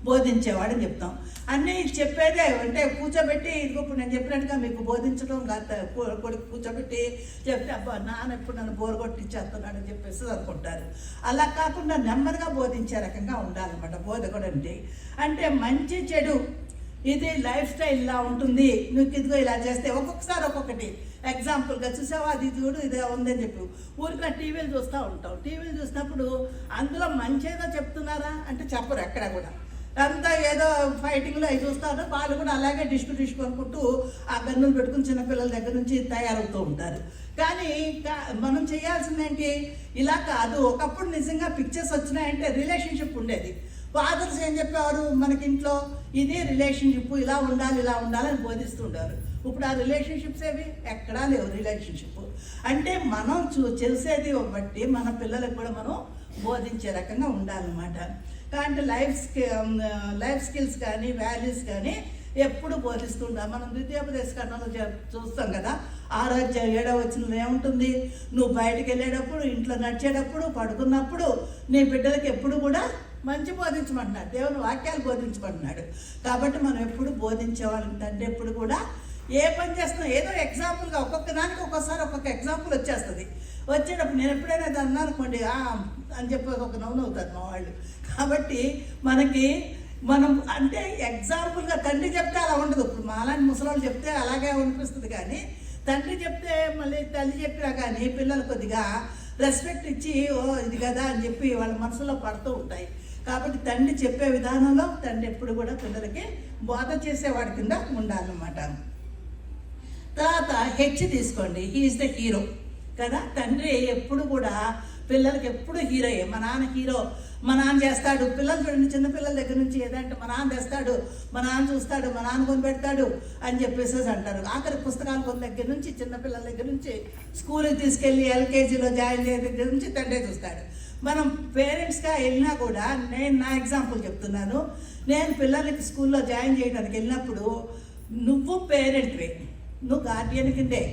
బోధించేవాడని చెప్తాం. అన్నీ చెప్పేదే అంటే కూర్చోబెట్టి ఇప్పుడు నేను చెప్పినట్టుగా మీకు బోధించడం కొడుకు కూర్చోబెట్టి చెప్తే అబ్బా నాన్న ఎప్పుడు నన్ను బోరు కొట్టించేస్తున్నాడు అని చెప్పేసి అనుకుంటారు. అలా కాకుండా నెమ్మదిగా బోధించే రకంగా ఉండాలన్నమాట బోధకుడు అంటే మంచి చెడు ఇది లైఫ్ స్టైల్ ఇలా ఉంటుంది, నువ్వు ఇదిగో ఇలా చేస్తే ఒక్కొక్కసారి ఒక్కొక్కటి ఎగ్జాంపుల్గా చూసావా, అది చూడు ఇదే ఉందని చెప్పి ఊరికే టీవీలు చూస్తూ ఉంటాం. టీవీలు చూసినప్పుడు అందులో మంచిగా చెప్తున్నారా అంటే చెప్పరు ఎక్కడ కూడా. అంతా ఏదో ఫైటింగ్లో అవి చూస్తారు. వాళ్ళు కూడా అలాగే డిస్కు అనుకుంటూ ఆ గన్నులు పెట్టుకుని చిన్నపిల్లల దగ్గర నుంచి తయారవుతూ ఉంటారు. కానీ మనం చేయాల్సింది ఏంటి? ఇలా కాదు. ఒకప్పుడు నిజంగా పిక్చర్స్ వచ్చినాయంటే రిలేషన్షిప్ ఉండేది. ఫాదర్స్ ఏం చెప్పేవారు మనకి ఇంట్లో, ఇదే రిలేషన్షిప్, ఇలా ఉండాలని బోధిస్తుంటారు. ఇప్పుడు ఆ రిలేషన్షిప్స్ ఏవి ఎక్కడా లేవు. రిలేషన్షిప్ అంటే మనం చేసేది బట్టి మన పిల్లలకు కూడా మనం బోధించే రకంగా ఉండాలన్నమాట. కాబట్టి లైఫ్ స్కిల్స్ కానీ వాల్యూస్ కానీ ఎప్పుడు బోధిస్తుంటాం. మనం ద్వితీయోపదేశ కాండంలో చూస్తాం కదా, 6వ వచనంలో ఏముంటుంది? నువ్వు బయటకు వెళ్ళేటప్పుడు, ఇంట్లో నడిచేటప్పుడు, పడుకున్నప్పుడు నీ బిడ్డలకి ఎప్పుడు కూడా మంచి బోధించమంటున్నాడు. దేవుని వాక్యాలు బోధించమంటున్నాడు. కాబట్టి మనం ఎప్పుడు బోధించేవాళ్ళం అంటే ఎప్పుడు కూడా ఏ పని చేస్తున్నాం ఏదో ఎగ్జాంపుల్గా ఒక్కొక్క దానికి ఒక్కొక్కసారి ఒక్కొక్క ఎగ్జాంపుల్ వచ్చేస్తుంది. వచ్చేటప్పుడు నేను ఎప్పుడైనా అది అన్నాను అనుకోండి అని చెప్పి ఒక నవ్వుతారు మా వాళ్ళు. కాబట్టి మనం అంటే ఎగ్జాంపుల్గా తండ్రి చెప్తే అలా ఉండదు. ఇప్పుడు మాలాంటి ముసలాళ్ళు చెప్తే అలాగే అనిపిస్తుంది. కానీ తండ్రి చెప్తే మళ్ళీ తల్లి చెప్పినా కానీ పిల్లలు కొద్దిగా రెస్పెక్ట్ ఇచ్చి ఇది కదా అని చెప్పి వాళ్ళ మనసులో పడుతూ ఉంటాయి. కాబట్టి తండ్రి చెప్పే విధానంలో తండ్రి ఎప్పుడు కూడా పిల్లలకి బోధ చేసేవాడి కింద ఉండాలన్నమాట. తర్వాత తీసుకోండి, హీఈస్ ద హీరో కదా. తండ్రి ఎప్పుడు కూడా పిల్లలకి ఎప్పుడు హీరోయే. మా నాన్న హీరో, మా నాన్న చేస్తాడు. పిల్లలు చూడండి, చిన్నపిల్లల దగ్గర నుంచి ఏదంటే మా నాన్న తెస్తాడు, మా నాన్న చూస్తాడు, మా నాన్న కొని పెడతాడు అని చెప్పేసి అంటారు. ఆఖరి పుస్తకాలు కొన్ని దగ్గర నుంచి, చిన్నపిల్లల దగ్గర నుంచి స్కూల్కి తీసుకెళ్ళి ఎల్కేజీలో జాయిన్ చేసే దగ్గర నుంచి తండ్రే చూస్తాడు. మనం పేరెంట్స్గా వెళ్ళినా కూడా, నేను నా ఎగ్జాంపుల్ చెప్తున్నాను, నేను పిల్లలకి స్కూల్లో జాయిన్ చేయడానికి వెళ్ళినప్పుడు నువ్వు పేరెంట్వే, నువ్వు గార్డియన్ కిందే,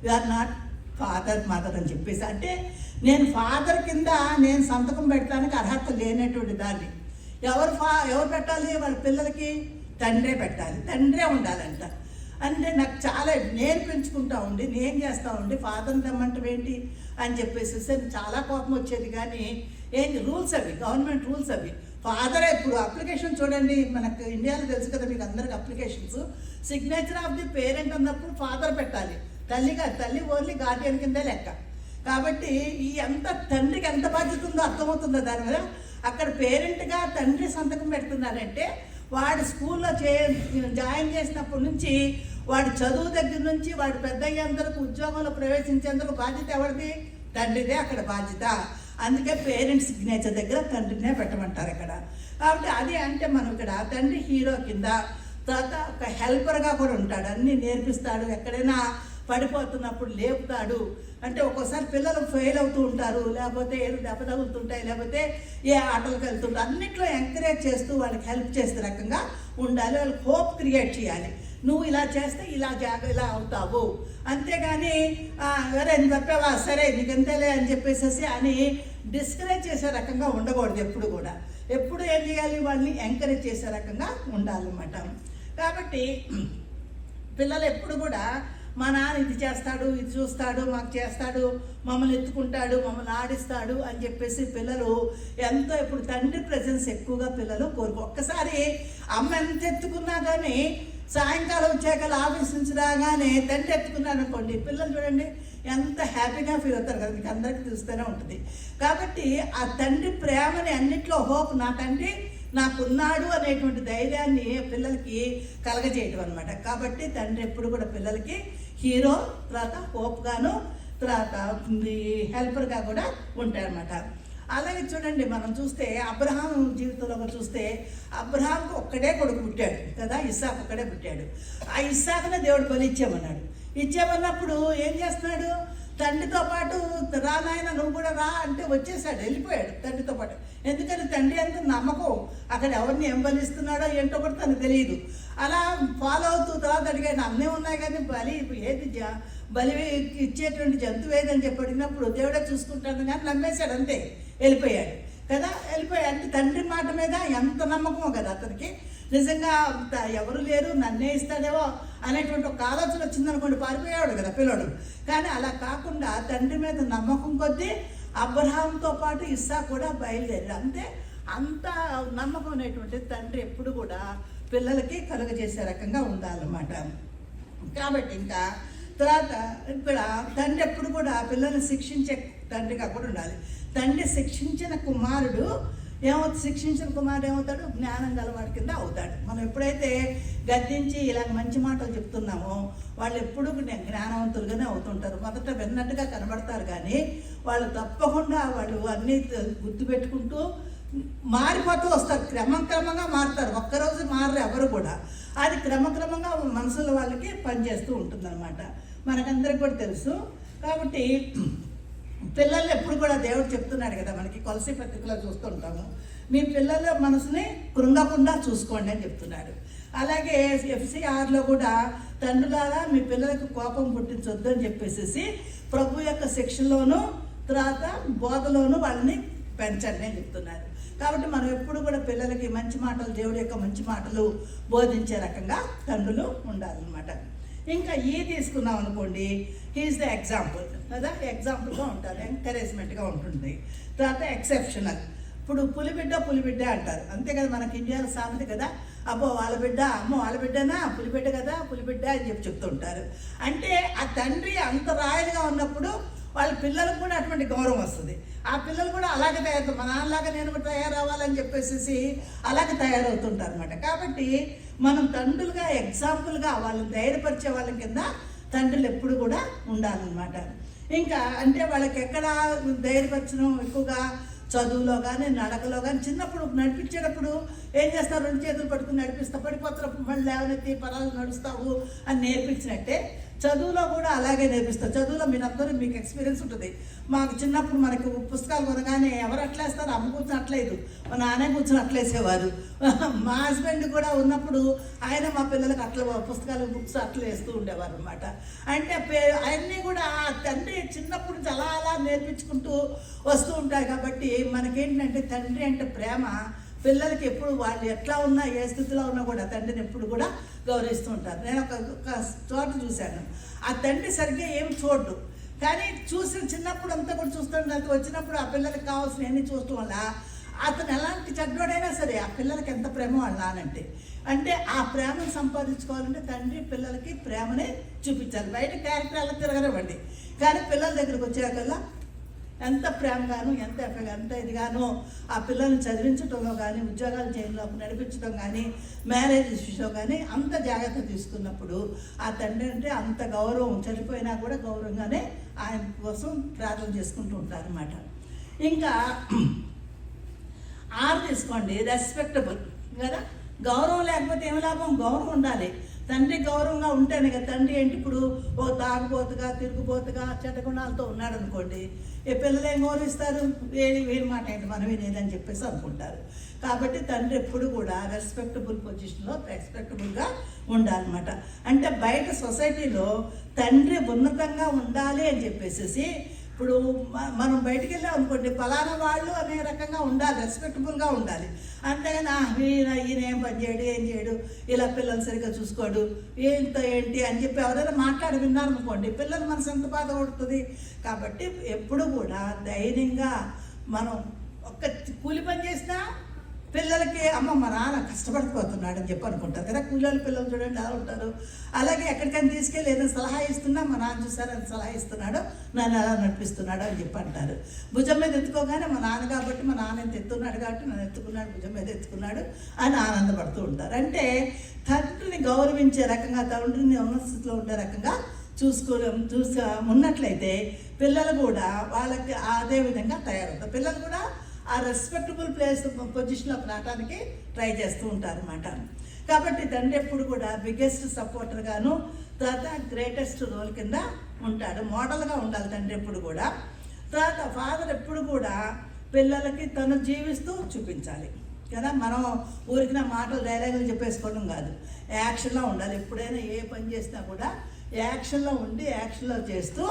you are not father mother అని చెప్పేసి. అంటే నేను ఫాదర్ కింద నేను సంతకం పెట్టడానికి అర్హత లేనటువంటి దాన్ని ఎవరు పెట్టాలి? వాళ్ళ పిల్లలకి తండ్రే పెట్టాలి, తండ్రే ఉండాలంట. అంటే నాకు చాలా నేర్పించుకుంటా ఉండి, నేను చేస్తూ ఉండి ఫాదర్ని తెమ్మంటావేంటి అని చెప్పేసి చాలా కోపం వచ్చేది. కానీ ఏంటి రూల్స్ అవి, గవర్నమెంట్ రూల్స్ అవి. ఫాదరే ఇప్పుడు అప్లికేషన్ చూడండి, మనకు ఇండియాలో తెలుసు కదా మీకు అందరికి applications, signature of the parent అన్నప్పుడు ఫాదర్ పెట్టాలి, తల్లి ఓన్లీ గార్డియన్ కిందే లెక్క. కాబట్టి ఈ ఎంత తండ్రికి ఎంత బాధ్యత ఉందో అర్థమవుతుందో దాని మీద. అక్కడ పేరెంట్గా తండ్రి సంతకం పెడుతున్నారంటే వాడు స్కూల్లో జాయిన్ చేసినప్పటి నుంచి వాడు చదువు దగ్గర నుంచి వాడు పెద్ద అయ్యేంతరకు ఉద్యోగంలో ప్రవేశించేందుకు బాధ్యత ఎవరిది? తండ్రిదే అక్కడ బాధ్యత. అందుకే పేరెంట్స్ సిగ్నేచర్ దగ్గర తండ్రినే పెట్టమంటారు ఇక్కడ. కాబట్టి అది అంటే మనం ఇక్కడ తండ్రి హీరో కింద, తర్వాత ఒక హెల్పర్గా కూడా ఉంటాడు, అన్నీ నేర్పిస్తాడు, ఎక్కడైనా పడిపోతున్నప్పుడు లేపుతాడు. అంటే ఒక్కోసారి పిల్లలు ఫెయిల్ అవుతూ ఉంటారు, లేకపోతే ఏదో దెబ్బ తగులుతుంటాయి, లేకపోతే ఏ ఆటలకు వెళ్తుంటారు, అన్నిట్లో ఎంకరేజ్ చేస్తూ వాళ్ళకి హెల్ప్ చేసే రకంగా ఉండాలి. వాళ్ళకి హోప్ క్రియేట్ చేయాలి. నువ్వు ఇలా చేస్తే ఇలా అవుతావు, అంతేగాని వేరే తప్పేవా సరే నీకెంతేలే అని చెప్పేసేసి అని డిస్కరేజ్ చేసే రకంగా ఉండకూడదు. ఎప్పుడు కూడా ఎప్పుడు ఏం చేయాలి? వాళ్ళని ఎంకరేజ్ చేసే రకంగా ఉండాలన్నమాట. కాబట్టి పిల్లలు ఎప్పుడు కూడా మా నాన్న ఇది చేస్తాడు, ఇది చూస్తాడు, మాకు చేస్తాడు, మమ్మల్ని ఎత్తుకుంటాడు, మమ్మల్ని ఆడిస్తాడు అని చెప్పేసి పిల్లలు ఎంతో ఇప్పుడు తండ్రి ప్రెజెన్స్ ఎక్కువగా పిల్లలు ఒక్కసారి అమ్మ ఎంత ఎత్తుకున్నా కానీ సాయంకాలం వచ్చాక ఆఫీస్ నుంచి రాగానే తండ్రి ఎత్తుకున్నాను అనుకోండి, పిల్లలు చూడండి ఎంత హ్యాపీగా ఫీల్ అవుతారు కదా, మీకు అందరికీ తెలుస్తూనే ఉంటుంది. కాబట్టి ఆ తండ్రి ప్రేమని అన్నిట్లో హోప్, నా తండ్రి నాకున్నాడు అనేటువంటి ధైర్యాన్ని పిల్లలకి కలగజేయటం అనమాట. కాబట్టి తండ్రి ఎప్పుడు కూడా పిల్లలకి హీరో, తర్వాత హోప్గాను, తర్వాత హెల్పర్గా కూడా ఉంటారన్నమాట. అలాగే చూడండి మనం చూస్తే అబ్రహాం జీవితంలో చూస్తే అబ్రహాంకు ఒక్కడే కొడుకు పుట్టాడు కదా, ఇస్సాకు ఒక్కడే పుట్టాడు. ఆ ఇస్సాకునే దేవుడు బలి ఇచ్చామన్నప్పుడు ఏం చేస్తున్నాడు? తండ్రితో పాటు రా నాయన నువ్వు కూడా రా అంటే వచ్చేసాడు, వెళ్ళిపోయాడు తండ్రితో పాటు. ఎందుకని తండ్రి అంత నమ్మకం, అక్కడ ఎవరిని ఏం బలిస్తున్నాడో ఏంటో కూడా తనకు తెలియదు. అలా ఫాలో అవుతూ తర్వాత అడిగాడు, అన్నీ ఉన్నాయి కానీ ఏది బలి ఇచ్చేటువంటి జంతువు ఏదని చెప్పి అడిగినప్పుడు దేవుడే చూసుకుంటాను కానీ నమ్మేశాడు, అంతే వెళ్ళిపోయాడు కదా. వెళ్ళిపోయాడు అంటే తండ్రి మాట మీద ఎంత నమ్మకమో కదా అతనికి. నిజంగా ఎవరు లేరు నన్నే ఇస్తాడేవో అనేటువంటి ఒక ఆలోచన వచ్చిందనుకోండి, పారిపోయాడు కదా పిల్లడు. కానీ అలా కాకుండా తండ్రి మీద నమ్మకం కొద్దీ అబ్రహాంతో పాటు ఇస్సాకు కూడా బయలుదేరాడు. అంతే, అంత నమ్మకం అనేటువంటి తండ్రి ఎప్పుడు కూడా పిల్లలకి కలుగజేసే రకంగా ఉండాలన్నమాట. కాబట్టి ఇంకా తర్వాత ఇక్కడ తండ్రి ఎప్పుడు కూడా పిల్లల్ని శిక్షించే తండ్రిగా కూడా ఉండాలి. తండ్రి శిక్షించిన కుమారుడు ఏమవుతుంది, శిక్షించిన కుమారుడు ఏమవుతాడు, జ్ఞానం గలవాడి కింద అవుతాడు. మనం ఎప్పుడైతే గద్దించి ఇలా మంచి మాటలు చెప్తున్నామో వాళ్ళు ఎప్పుడు జ్ఞానవంతులుగానే అవుతుంటారు. మొదట విన్నట్టుగా కనబడతారు, కానీ వాళ్ళు తప్పకుండా వాళ్ళు అన్నీ గుర్తుపెట్టుకుంటూ మారిపోతూ వస్తారు. క్రమక్రమంగా మారుతారు, ఒక్కరోజు మారరు ఎవరు కూడా. అది క్రమక్రమంగా మనసులో వాళ్ళకి పనిచేస్తూ ఉంటుందన్నమాట. మనకందరికి కూడా తెలుసు. కాబట్టి పిల్లలు ఎప్పుడు కూడా దేవుడు చెప్తున్నాడు కదా, మనకి కొలసీ పత్రికలో చూస్తుంటాము, మీ పిల్లల మనసుని కృంగకుండా చూసుకోండి అని చెప్తున్నాడు. అలాగే FC6లో కూడా తండ్రులారా మీ పిల్లలకు కోపం పుట్టించొద్దు అని చెప్పేసి ప్రభు యొక్క శిక్షలోను తర్వాత బోధలోను వాళ్ళని పెంచండి అని చెప్తున్నారు. కాబట్టి మనం ఎప్పుడు కూడా పిల్లలకి మంచి మాటలు, దేవుడి యొక్క మంచి మాటలు బోధించే రకంగా తండ్రులు ఉండాలన్నమాట. ఇంకా తీసుకున్నాం అనుకోండి, హీఈస్ ద ఎగ్జాంపుల్ కదా, ఎగ్జాంపుల్గా ఉంటారు, ఎంకరేజ్మెంట్గా ఉంటుంది. తర్వాత ఎక్సెప్షనల్. ఇప్పుడు పులిబిడ్డ అంటారు అంతే కదా, మనకి ఇండియాలో సామెత కదా, అబ్బో వాళ్ళ బిడ్డ, అమ్మో వాళ్ళ బిడ్డనా, పులిబిడ్డ కదా, పులిబిడ్డ అని చెప్తుంటారు. అంటే ఆ తండ్రి అంత రాయలుగా ఉన్నప్పుడు వాళ్ళ పిల్లలకు కూడా అటువంటి గౌరవం వస్తుంది. ఆ పిల్లలు కూడా అలాగే తయారవుతారు, మా నాన్నలాగా నేను కూడా తయారవ్వాలని చెప్పేసి అలాగే తయారవుతుంటారు అనమాట. కాబట్టి మనం తండ్రులుగా ఎగ్జాంపుల్గా వాళ్ళని ధైర్యపరిచే వాళ్ళ కింద తండ్రులు ఎప్పుడు కూడా ఉండాలన్నమాట. ఇంకా అంటే వాళ్ళకి ఎక్కడ ధైర్యపరచడం ఎక్కువగా చదువులో కానీ నడకలో కానీ. చిన్నప్పుడు నడిపించేటప్పుడు ఏం చేస్తారు, 2 చేతులు పట్టుకుని నడిపిస్తా, పడిపోతున్నప్పుడు మళ్ళీ లేవనెత్తి పరాలు నడుస్తావు అని నేర్పించినట్టే చదువులో కూడా అలాగే నేర్పిస్తారు. చదువులో మీకు ఎక్స్పీరియన్స్ ఉంటుంది. మాకు చిన్నప్పుడు మనకు పుస్తకాలు కొనగానే ఎవరు అట్లేస్తారు, అమ్మ కూర్చొని అట్లేదు, మా నాన్న కూర్చొని అట్లేసేవారు. మా హస్బెండ్ కూడా ఉన్నప్పుడు ఆయన మా పిల్లలకు అట్లా పుస్తకాలు బుక్స్ అట్లా వేస్తూ ఉండేవారు అనమాట. అంటే అవన్నీ కూడా తండ్రి చిన్నప్పుడు నుంచి అలా నేర్పించుకుంటూ వస్తూ ఉంటాయి. కాబట్టి మనకేంటంటే తండ్రి అంటే ప్రేమ. పిల్లలకి ఎప్పుడు వాళ్ళు ఎట్లా ఉన్నా, ఏ స్థితిలో ఉన్నా కూడా తండ్రిని ఎప్పుడు కూడా గౌరవిస్తూ ఉంటారు. నేను ఒక చోట చూశాను, ఆ తండ్రి సరిగ్గా ఏం చూడ్డు, కానీ చిన్నప్పుడు అంతా కూడా చూస్తుంటే వచ్చినప్పుడు ఆ పిల్లలకి కావాల్సిన అన్ని చూడటం వల్ల అతను ఎలాంటి చెడ్డోడైనా సరే ఆ పిల్లలకి ఎంత ప్రేమ వాళ్ళ నానంటే. అంటే ఆ ప్రేమను సంపాదించుకోవాలంటే తండ్రి పిల్లలకి ప్రేమనే చూపించాలి. బయట క్యారెక్టర్ అలా తిరగనివ్వండి, కానీ పిల్లల దగ్గరికి వచ్చాకల్లా ఎంత ప్రేమగాను ఎంత ఇదిగానో ఆ పిల్లల్ని చదివించడంలో కానీ, ఉద్యోగాలు చేయడంలో నడిపించడం కానీ, మ్యారేజ్ విషయంలో కానీ అంత జాగ్రత్త తీసుకున్నప్పుడు ఆ తండ్రి అంటే అంత గౌరవం, చనిపోయినా కూడా గౌరవంగానే ఆయన కోసం ప్రార్థన చేసుకుంటూ ఉంటారన్నమాట. ఇంకా 6 తీసుకోండి, రెస్పెక్టబుల్ కదా. గౌరవం లేకపోతే ఏమి లాభం, గౌరవం ఉండాలి. తండ్రి గౌరవంగా ఉంటేనే కదా. తండ్రి ఏంటి ఇప్పుడు ఓ తాగుబోతుగా, తిరుగుబోతుగా, చెడ్డగుణాలతో ఉన్నాడు అనుకోండి, ఏ పిల్లలు ఏం గౌరవిస్తారు, వీరి మాట ఏంటి మనం వినేదని చెప్పేసి అనుకుంటారు. కాబట్టి తండ్రి ఎప్పుడు కూడా రెస్పెక్టబుల్గా ఉండాలన్నమాట. అంటే బయట సొసైటీలో తండ్రి ఉన్నతంగా ఉండాలి అని చెప్పేసి ఇప్పుడు మనం బయటికి వెళ్ళాం అనుకోండి, ఫలానా వాళ్ళు అనే రకంగా ఉండాలి, రెస్పెక్టబుల్గా ఉండాలి. అంతేగాని ఈయన ఏం పని చేయడు, ఏం చేయడు, ఇలా పిల్లలు సరిగ్గా చూసుకోడు, ఏంటి అని చెప్పి ఎవరైనా మాట్లాడి విన్నారనుకోండి, పిల్లలు మనసు ఎంత బాధ పడుతుంది. కాబట్టి ఎప్పుడు కూడా ధైర్యంగా మనం ఒక్క కూలి పని చేసినా పిల్లలకి అమ్మ మా నాన్న కష్టపడిపోతున్నాడు అని చెప్పి అనుకుంటారు కదా. కూలీల పిల్లలు చూడండి ఎలా ఉంటారు. అలాగే ఎక్కడికైనా తీసుకెళ్ళి ఏదైనా సలహా ఇస్తున్నా మా నాన్న చూసారు అని సలహా ఇస్తున్నాడు, నన్ను ఎలా నడిపిస్తున్నాడు అని చెప్పి అంటారు. భుజం మీద ఎత్తుకోగానే మా నాన్న కాబట్టి, మా నాన్న ఎంత ఎత్తున్నాడు కాబట్టి నన్ను ఎత్తుకున్నాడు, భుజం మీద ఎత్తుకున్నాడు అని ఆనందపడుతూ ఉంటారు. అంటే తండ్రిని గౌరవించే రకంగా, తండ్రిని ఉన్న స్థితిలో ఉండే రకంగా ఉన్నట్లయితే పిల్లలు కూడా వాళ్ళకి అదే విధంగా తయారవుతారు. పిల్లలు కూడా ఆ రెస్పెక్టబుల్ పొజిషన్లోకి రావడానికి ట్రై చేస్తూ ఉంటారు అన్నమాట. కాబట్టి తండ్రి ఎప్పుడు కూడా బిగ్గెస్ట్ సపోర్టర్గాను, తర్వాత గ్రేటెస్ట్ రోల్ కింద ఉంటాడు. మోడల్గా ఉండాలి తండ్రి ఎప్పుడు కూడా. తర్వాత ఫాదర్ ఎప్పుడు కూడా పిల్లలకి తను జీవిస్తూ చూపించాలి కదా. మనం ఊరికిన మాటలు డైలాగులు చెప్పేసుకోవడం కాదు, యాక్షన్లో ఉండాలి. ఎప్పుడైనా ఏ పని చేసినా కూడా యాక్షన్లో ఉండి యాక్షన్లో చేస్తూ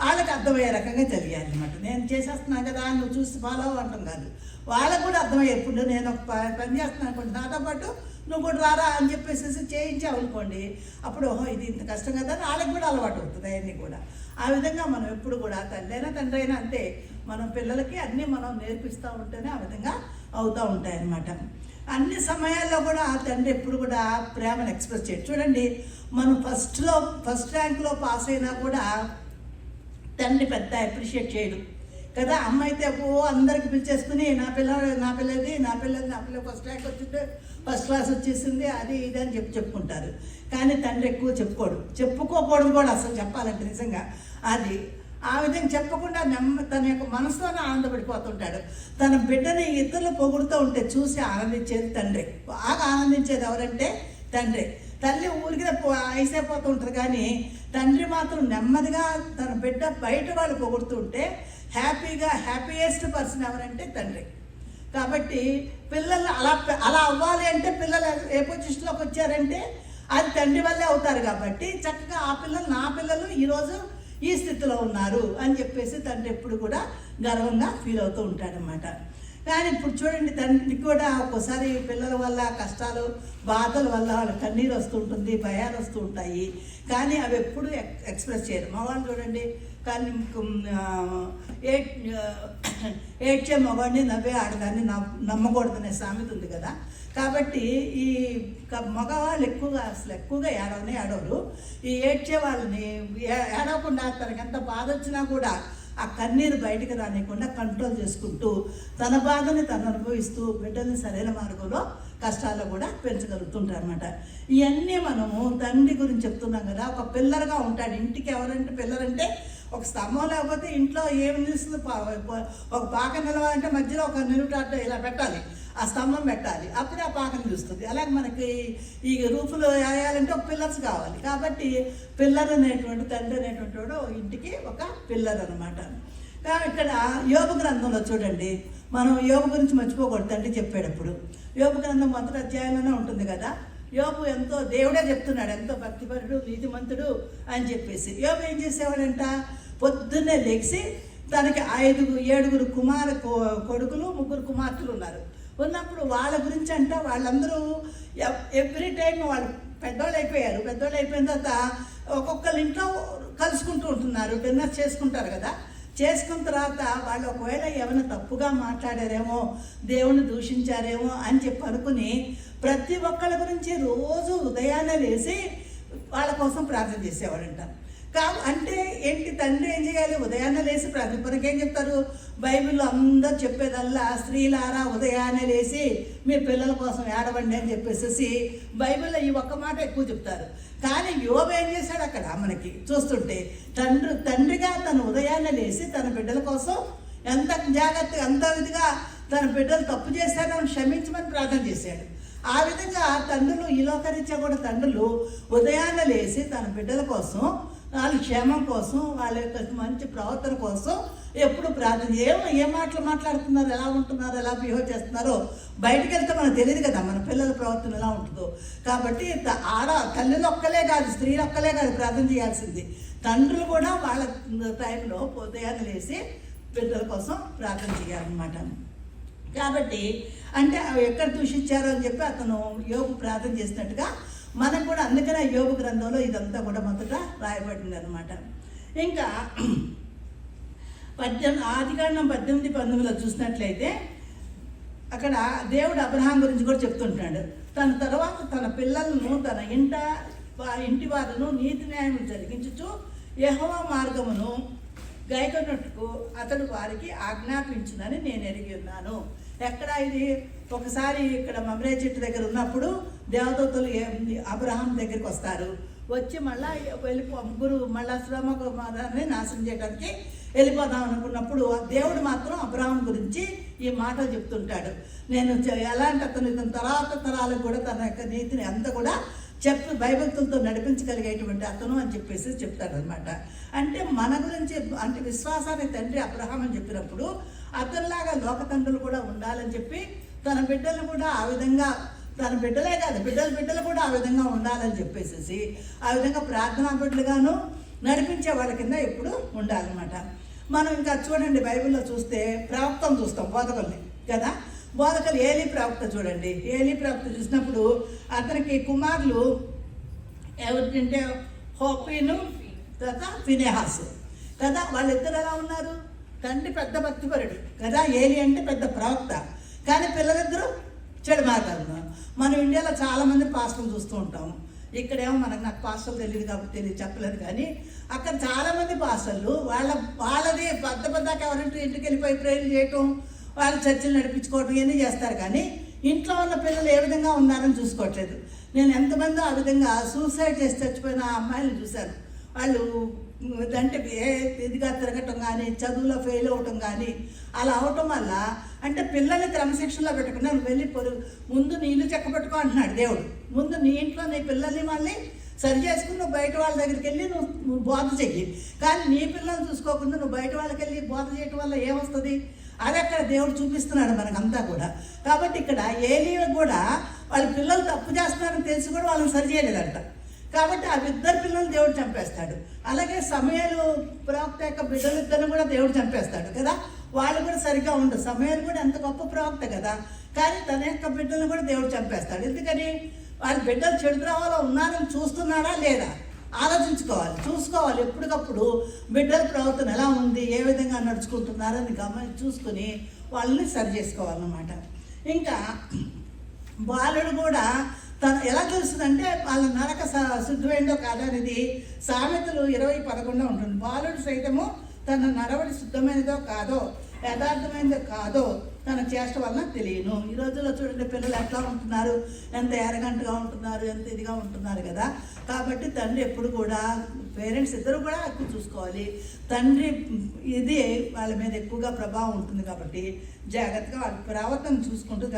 వాళ్ళకి అర్థమయ్యే రకంగా తెలియాలి అనమాట. నేను చేసేస్తున్నాను కదా నువ్వు చూసి ఫాలో అవ్వటం కాదు, వాళ్ళకు కూడా అర్థమయ్యే. ఇప్పుడు నేను ఒక పని చేస్తున్నాను అనుకోండి, నాతో పాటు నువ్వు కూడా రారా అని చెప్పేసి చేయించావు అనుకోండి, అప్పుడు ఓహో ఇది ఇంత కష్టం కదా అని వాళ్ళకి కూడా అలవాటు అవుతుంది. అవన్నీ కూడా ఆ విధంగా మనం ఎప్పుడు కూడా తల్లైనా తండ్రి అయినా అంతే, మనం పిల్లలకి అన్నీ మనం నేర్పిస్తూ ఉంటేనే ఆ విధంగా అవుతూ ఉంటాయి అన్నమాట. అన్ని సమయాల్లో కూడా ఆ తండ్రి ఎప్పుడు కూడా ప్రేమను ఎక్స్ప్రెస్ చేయడు. చూడండి, మనం ఫస్ట్ ర్యాంక్లో పాస్ అయినా కూడా తండ్రి పెద్ద అప్రిషియేట్ చేయడు, కదా. అమ్మ అయితే అందరికి పిలిచేసుకుని నా పిల్లది ఫస్ట్ ర్యాంక్ వచ్చింది, ఫస్ట్ క్లాస్ వచ్చేసింది, అది ఇది అని చెప్పుకుంటారు. కానీ తండ్రి ఎక్కువ చెప్పుకోకపోవడం కూడా అసలు చెప్పాలంటే నిజంగా అది ఆ విధంగా చెప్పకుండా తన యొక్క మనసులోనే ఆనందపడిపోతుంటాడు. తన బిడ్డని ఇతరులు పొగుడుతూ ఉంటే చూసి ఆనందించేది తండ్రి. బాగా ఆనందించేది ఎవరంటే తండ్రి. తల్లి ఊరికి ఐసైపోతూ ఉంటుంది, కానీ తండ్రి మాత్రం నెమ్మదిగా తన బిడ్డ బయట వాళ్ళు పొగుడుతుంటే హ్యాపీయెస్ట్ పర్సన్ ఎవరంటే తండ్రి. కాబట్టి పిల్లలు అలా అవ్వాలి అంటే పిల్లలు ఏ పొజిషన్లోకి వచ్చారంటే అది తండ్రి వల్లే అవుతారు. కాబట్టి చక్కగా ఆ పిల్లలు నా పిల్లలు ఈరోజు ఈ స్థితిలో ఉన్నారు అని చెప్పేసి తండ్రి ఎప్పుడు కూడా గర్వంగా ఫీల్ అవుతూ ఉంటాడనమాట. కానీ ఇప్పుడు చూడండి, తండ్రికి కూడా ఒక్కోసారి పిల్లల వల్ల కష్టాలు బాధల వల్ల వాళ్ళ కన్నీరు వస్తూ ఉంటుంది, భయాలు వస్తూ ఉంటాయి. కానీ అవి ఎప్పుడు ఎక్స్ప్రెస్ చేయరు. మా వాళ్ళు చూడండి, కానీ ఏడ్చే మగవాడిని నవ్వే ఆడదాన్ని నమ్మకూడదనే సామెత ఉంది కదా. కాబట్టి ఈ మగవాళ్ళు ఎక్కువగా ఏడవరు. ఈ ఏడ్చే వాళ్ళని ఏడవకుండా తనకి ఎంత బాధ వచ్చినా కూడా ఆ కన్నీరు బయటకు రానియకుండా కంట్రోల్ చేసుకుంటూ తన బాధని తను అనుభవిస్తూ బిడ్డల్ని సరైన మార్గంలో కష్టాల్లో కూడా పెంచగలుగుతుంటారు అనమాట. ఇవన్నీ మనము తండ్రి గురించి చెప్తున్నాం కదా. ఒక పిల్లర్గా ఉంటాడు ఇంటికి. ఎవరంటే పిల్లలంటే ఒక స్తంభం లేకపోతే ఇంట్లో ఏమి నిలుస్తుంది, ఒక పాక నిలవాలంటే మధ్యలో ఒక నిలుటాట ఇలా పెట్టాలి, ఆ స్తంభం పెట్టాలి, అప్పుడే ఆ పాక నిలుస్తుంది. అలాగే మనకి ఈ రూఫ్లో వేయాలంటే ఒక పిల్లర్స్ కావాలి. కాబట్టి పిల్లర్ అనేటువంటి తండ్రి అనేటువంటి వాడు ఇంటికి ఒక పిల్లర్ అనమాట. ఇక్కడ యోబు గ్రంథంలో చూడండి, మనం యోబు గురించి మర్చిపోకూడదు. తండ్రి చెప్పేటప్పుడు యోబు గ్రంథం మొదటి అధ్యాయంలోనే ఉంటుంది కదా. యోబు ఎంతో దేవుడే చెప్తున్నాడు, ఎంతో భక్తిపరుడు, నీతిమంతుడు అని చెప్పేసి. యోబు ఏం చేసేవాడంట, పొద్దున్నే లెగిసి తనకి 7 కొడుకులు 3 కుమార్తెలు ఉన్నప్పుడు వాళ్ళ గురించి అంట వాళ్ళందరూ ఎవ్రీ టైం వాళ్ళు పెద్దోళ్ళు అయిపోయిన తర్వాత ఒక్కొక్కరి ఇంట్లో కలుసుకుంటూ ఉంటున్నారు, డిన్నర్ చేసుకుంటారు కదా. చేసుకున్న తర్వాత వాళ్ళు ఒకవేళ ఏమైనా తప్పుగా మాట్లాడారేమో, దేవుని దూషించారేమో అని చెప్పి అనుకుని ప్రతి ఒక్కళ్ళ గురించి రోజు ఉదయాన్నే లేచి వాళ్ళ కోసం ప్రార్థన చేసేవాడంట. అంటే ఏంటి, తండ్రి ఏం చేయాలి, ఉదయాన్నే లేచి ప్రార్థన. మనకేం చెప్తారు బైబిల్లో అందరూ చెప్పేదల్లా, స్త్రీలారా ఉదయాన్నే లేచి మీ పిల్లల కోసం ఏడవండి అని చెప్పేసి బైబిల్లో ఈ ఒక్క మాట ఎక్కువ చెప్తారు. కానీ యోబు ఏం చేశాడు అక్కడ మనకి చూస్తుంటే, తండ్రిగా తను ఉదయాన్నే లేచి తన బిడ్డల కోసం ఎంత జాగ్రత్తగా ఎంత విధిగా తన బిడ్డలు తప్పు చేశారని క్షమించమని ప్రార్థన చేశాడు. ఆ విధంగా తండ్రులు ఈ లోకరీత్యా కూడా తండ్రులు ఉదయాన్నే లేచి తన బిడ్డల కోసం, వాళ్ళ క్షేమం కోసం, వాళ్ళ యొక్క మంచి ప్రవర్తన కోసం ఎప్పుడు ప్రార్థన ఏ మాటలు మాట్లాడుతున్నారు, ఎలా ఉంటున్నారు, ఎలా బిహేవ్ చేస్తున్నారో బయటకు వెళ్తే మనకు తెలియదు కదా మన పిల్లల ప్రవర్తన ఎలా ఉంటుందో. కాబట్టి తల్లులు ఒక్కలే కాదు, స్త్రీలు ఒక్కలే కాదు ప్రార్థన చేయాల్సింది, తండ్రులు కూడా వాళ్ళ టైంలో ఉదయాన్నే లేచి బిడ్డల కోసం ప్రార్థన చేయాలన్నమాట. కాబట్టి అంటే ఎక్కడ దూషించారో అని చెప్పి అతను యోబు ప్రార్థన చేసినట్టుగా మనకు కూడా అందుకనే యోబు గ్రంథంలో ఇదంతా కూడా మొదట రాయబడింది అనమాట. ఇంకా ఆదికాండం 18-19 చూసినట్లయితే అక్కడ దేవుడు అబ్రహాం గురించి కూడా చెప్తుంటాడు. తన తర్వాత తన పిల్లలను తన ఇంటి వారును నీతి న్యాయం జరిగించుచు యెహోవా మార్గమును గైకొన్నట్టుకు అతడు వారికి ఆజ్ఞాపించునని నేను ఎరిగి ఉన్నాను. ఎక్కడ ఇది, ఒకసారి ఇక్కడ మమ్రే చెట్టు దగ్గర ఉన్నప్పుడు దేవదూతలు అబ్రహాం దగ్గరికి వస్తారు. వచ్చి మళ్ళీ మళ్ళా శ్రమ కుమారాన్ని నాశనం చేయడానికి వెళ్ళిపోదాం అనుకున్నప్పుడు దేవుడు మాత్రం అబ్రహాం గురించి ఈ మాటలు చెప్తుంటాడు. నేను ఎలాంటి ఇతని తరాలకు కూడా తన యొక్క నీతిని అంతా కూడా భయభక్తులతో నడిపించగలిగేటువంటి అతను అని చెప్పేసి చెప్తాడనమాట. అంటే మన గురించి అంటే విశ్వాసాన్ని తండ్రి అబ్రహాం అని చెప్పినప్పుడు అతనిలాగా లోక తండ్రులు కూడా ఉండాలని చెప్పి తన బిడ్డలు కూడా ఆ విధంగా, తన బిడ్డలే కాదు బిడ్డలు కూడా ఆ విధంగా ఉండాలని చెప్పేసి ఆ విధంగా ప్రార్థనా బిడ్డలుగాను నడిపించే వాళ్ళ కింద ఎప్పుడు ఉండాలన్నమాట. మనం ఇంకా చూడండి బైబిల్లో చూస్తే ప్రవక్తను చూస్తాం, బోధకుల్ని కదా. బోధకులు ఏలీ ప్రవక్త చూడండి. ఏలీ ప్రవక్త చూసినప్పుడు అతనికి కుమారులు ఎవరికంటే హోపీను తర్వాత ఫినెహాసు కదా. వాళ్ళిద్దరు ఎలా ఉన్నారు, తండ్రి పెద్ద భక్తిపరుడు కదా, ఏలీ అంటే పెద్ద ప్రవక్త, కానీ పిల్లలిద్దరూ చెడు మార్గాలు. మనం ఇండియాలో చాలామంది పాస్టర్లు చూస్తూ ఉంటాము ఇక్కడేమో నాకు పాస్టర్లు తెలియదు కాబట్టి చెప్పలేదు. కానీ అక్కడ చాలామంది పాస్టర్లు వాళ్ళది పెద్ద ఎవరింటి ఇంటికి వెళ్ళిపోయి ప్రేయర్లు చేయటం, వాళ్ళు చర్చలు నడిపించుకోవటం ఇవన్నీ చేస్తారు. కానీ ఇంట్లో ఉన్న పిల్లలు ఏ విధంగా ఉన్నారని చూసుకోవట్లేదు. నేను ఎంతమంది ఆ విధంగా సూసైడ్ చేసి చచ్చిపోయిన అమ్మాయిలు చూశాను. వాళ్ళు అంటే ఇదిగా తిరగటం కానీ, చదువులో ఫెయిల్ అవ్వటం కానీ అలా అవటం వల్ల అంటే పిల్లల్ని క్రమశిక్షణలో పెట్టుకున్నా నువ్వు వెళ్ళి ముందు నీ ఇల్లు చెక్క పెట్టుకో అంటున్నాడు దేవుడు. ముందు నీ ఇంట్లో నీ పిల్లల్ని మళ్ళీ సరి చేసుకుని నువ్వు బయట వాళ్ళ దగ్గరికి వెళ్ళి నువ్వు బోధ చెయ్యి. కానీ నీ పిల్లల్ని చూసుకోకుండా నువ్వు బయట వాళ్ళకి వెళ్ళి బోధ చేయటం వల్ల ఏమొస్తుంది? అది అక్కడ దేవుడు చూపిస్తున్నాడు మనకంతా కూడా. కాబట్టి ఇక్కడ ఏలీయా కూడా వాళ్ళ పిల్లలు తప్పు చేస్తున్నారని తెలిసి కూడా వాళ్ళని సరి చేయలేదంట. కాబట్టి ఆ ఇద్దరు పిల్లలు దేవుడు చంపేస్తాడు. అలాగే సమయాలు ప్రవక్త యొక్క బిడ్డలిద్దరిని కూడా దేవుడు చంపేస్తాడు కదా. వాళ్ళు కూడా సరిగ్గా ఉండదు. సమయాలు కూడా ఎంత గొప్ప ప్రవక్త కదా, కానీ తన యొక్క బిడ్డలను కూడా దేవుడు చంపేస్తాడు. ఎందుకని? వాళ్ళ బిడ్డలు చెడు రావాలో ఉన్నారని చూస్తున్నాడా లేదా ఆలోచించుకోవాలి, చూసుకోవాలి. ఎప్పటికప్పుడు బిడ్డల ప్రవర్తన ఎలా ఉంది, ఏ విధంగా నడుచుకుంటున్నారని చూసుకుని వాళ్ళని సరి చేసుకోవాలన్నమాట. ఇంకా బాలుడు కూడా ఎలా తెలుస్తుందంటే వాళ్ళ నరక శుద్ధమైందో కాదనేది సామెతలు 20:11 ఉంటుంది. బాలుడు సైతము తన నడవడి శుద్ధమైనదో కాదో, యథార్థమైనదో కాదో తన చేష్ట వలన తెలియను. ఈ రోజుల్లో చూడండి పిల్లలు ఎట్లా ఉంటున్నారు, ఎంత ఎరగంటగా ఉంటున్నారు, ఎంత ఇదిగా ఉంటున్నారు కదా. కాబట్టి తండ్రి ఎప్పుడు కూడా, పేరెంట్స్ ఇద్దరు కూడా ఎక్కువ చూసుకోవాలి. తండ్రి ఇది వాళ్ళ మీద ఎక్కువగా ప్రభావం ఉంటుంది కాబట్టి జాగ్రత్తగా వాళ్ళ ప్రవర్తన చూసుకుంటూ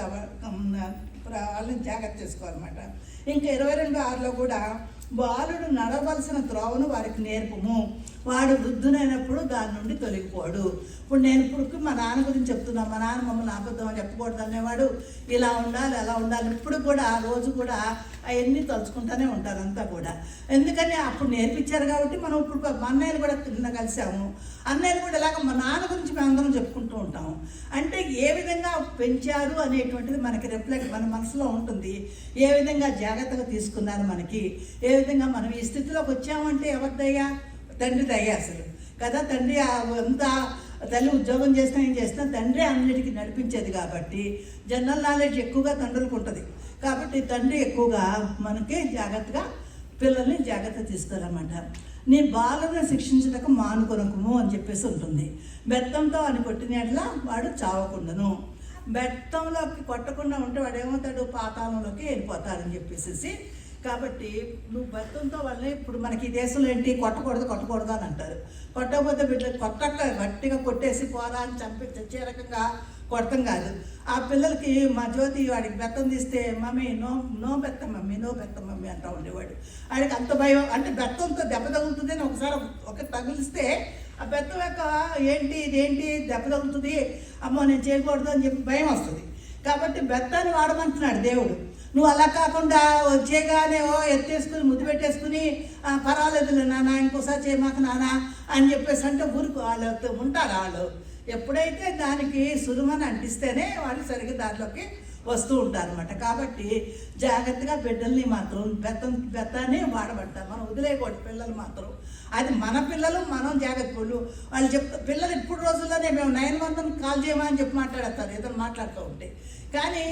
వాళ్ళని జాగ్రత్త చేసుకోవాలన్నమాట. ఇంకా 22:6 కూడా బాలుడు నడవలసిన త్రోవను వారికి నేర్పము, వాడు వృద్ధునైనప్పుడు దాని నుండి తొలగిపోడు. ఇప్పుడు నేను ఇప్పుడు మా నాన్న గురించి చెప్తున్నాను. మా నాన్న మమ్మల్ని అబద్ధం అని చెప్పకూడదు అనేవాడు. ఇలా ఉండాలి, అలా ఉండాలి. ఇప్పుడు కూడా రోజు కూడా అవన్నీ తలుచుకుంటూనే ఉంటారు అంతా కూడా. ఎందుకని అప్పుడు నేర్పించారు కాబట్టి మనం ఇప్పుడు మా అన్నయ్యలు కూడా కింద కలిసాము. అన్నయ్యలు కూడా ఇలాగ మా నాన్న గురించి మేము అందరం చెప్పుకుంటూ ఉంటాము. అంటే ఏ విధంగా పెంచారు అనేటువంటిది మనకి రిఫ్లెక్ట్ మన మనసులో ఉంటుంది. ఏ విధంగా జాగ్రత్తగా తీసుకున్నారు మనకి, ఏ విధంగా మనం ఈ స్థితిలోకి వచ్చామంటే ఎవరిదయ్యా? తండ్రి దయ్యా అసలు కదా. తండ్రి అంతా తల్లి ఉద్యోగం చేసినా ఏం చేసినా తండ్రి అన్నిటికీ నడిపించేది కాబట్టి జనరల్ నాలెడ్జ్ ఎక్కువగా తండ్రులకు ఉంటుంది. కాబట్టి తండ్రి ఎక్కువగా మనకి జాగ్రత్తగా పిల్లల్ని జాగ్రత్త తీసుకోవాలన్నమాట. నీ బాలను శిక్షించటకు మానుకొనకుము అని చెప్పేసి ఉంటుంది. బెత్తంతో అని కొట్టినట్లా వాడు చావకుండాను. బెత్తంలోకి కొట్టకుండా ఉంటే వాడు ఏమవుతాడు? పాతాళంలోకి వెళ్ళిపోతాడని చెప్పేసి. కాబట్టి నువ్వు బెత్తంతో వాళ్ళని ఇప్పుడు మనకి ఈ దేశంలో ఏంటి, కొట్టకూడదు అని అంటారు. కొట్టకపోతే బిడ్డలు గట్టిగా కొట్టేసి పోరా అని తెచ్చే రకంగా కొడతాం కాదు. ఆ పిల్లలకి మా జ్యోతి వాడికి బెత్తం తీస్తే మమ్మీ నో బెత్తం మమ్మీ అంటూ ఉండేవాడు. వాడికి అంత భయం. అంటే బెత్తంతో దెబ్బ తగులుతుంది అని ఒకసారి తగిలిస్తే ఆ బెత్తం యొక్క ఇదేంటి దెబ్బ తగులుతుంది, అమ్మో నేను చేయకూడదు అని చెప్పి భయం వస్తుంది. కాబట్టి బెత్తాన్ని వాడమంటున్నాడు దేవుడు. నువ్వు అలా కాకుండా వచ్చేగానే ఎత్తేసుకుని ముద్దు పెట్టేసుకుని పర్వాలేదులే నాన్న ఇంకోసారి చేయమాక నాన్న అని చెప్పేసి అంటే ఊరికి వాళ్ళు ఉంటారు. వాళ్ళు ఎప్పుడైతే దానికి సులుమని అంటిస్తేనే వాళ్ళు సరిగ్గా దాంట్లోకి వస్తూ ఉంటారు అనమాట. కాబట్టి జాగ్రత్తగా బిడ్డల్ని మాత్రం బెత్తాన్ని వాడబడతారు. మనం వదిలేయకూడదు పిల్లలు మాత్రం. అది మన పిల్లలు, మనం జాగ్రత్త వాళ్ళు చెప్తారు. పిల్లలు ఇప్పుడు రోజుల్లోనే మేము 911 కాల్ చేయమని చెప్పి మాట్లాడతారు ఏదైనా మాట్లాడుతూ ఉంటే. కానీ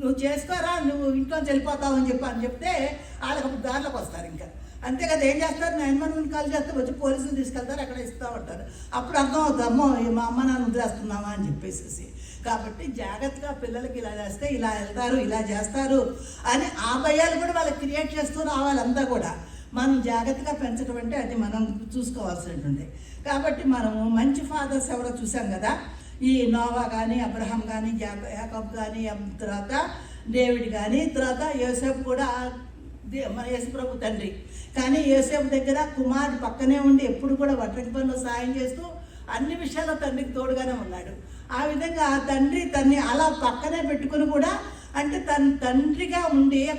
నువ్వు చేసుకోరా, నువ్వు ఇంట్లో వెళ్ళిపోతావు అని చెప్తే వాళ్ళకి అప్పుడు దారిలోకి వస్తారు. ఇంకా అంతే కదా. ఏం చేస్తారు? 911 కాల్ చేస్తే వచ్చి పోలీసులు తీసుకెళ్తారు, అక్కడ ఇస్తూ ఉంటారు. అప్పుడు అర్థం అవుతుంది, అమ్మో మా అమ్మ నాన్న వదిలేస్తున్నావా అని చెప్పేసి. కాబట్టి జాగ్రత్తగా పిల్లలకి ఇలా చేస్తే ఇలా వెళ్తారు, ఇలా చేస్తారు అని ఆ భయాలు కూడా వాళ్ళకి క్రియేట్ చేస్తూ రావాలి. అంతా కూడా మనం జాగ్రత్తగా పెంచడం అంటే అది మనం చూసుకోవాల్సినటువంటి. కాబట్టి మనము మంచి ఫాదర్స్ ఎవరో చూసాం కదా. ఈ నోవా కానీ, అబ్రహాం కానీ, యాకోబు కానీ, తర్వాత డేవిడ్ కానీ, తర్వాత యోసేపు కూడా మన యేసుప్రభు తండ్రి. కానీ యోసేపు దగ్గర కుమారుడు పక్కనే ఉండి ఎప్పుడు కూడా వడ్రంగి పనిలో సాయం చేస్తూ అన్ని విషయాల్లో తండ్రికి తోడుగానే ఉన్నాడు. ఆ విధంగా తన్ని అలా పక్కనే పెట్టుకుని కూడా అంటే తండ్రిగా ఉండి ఆ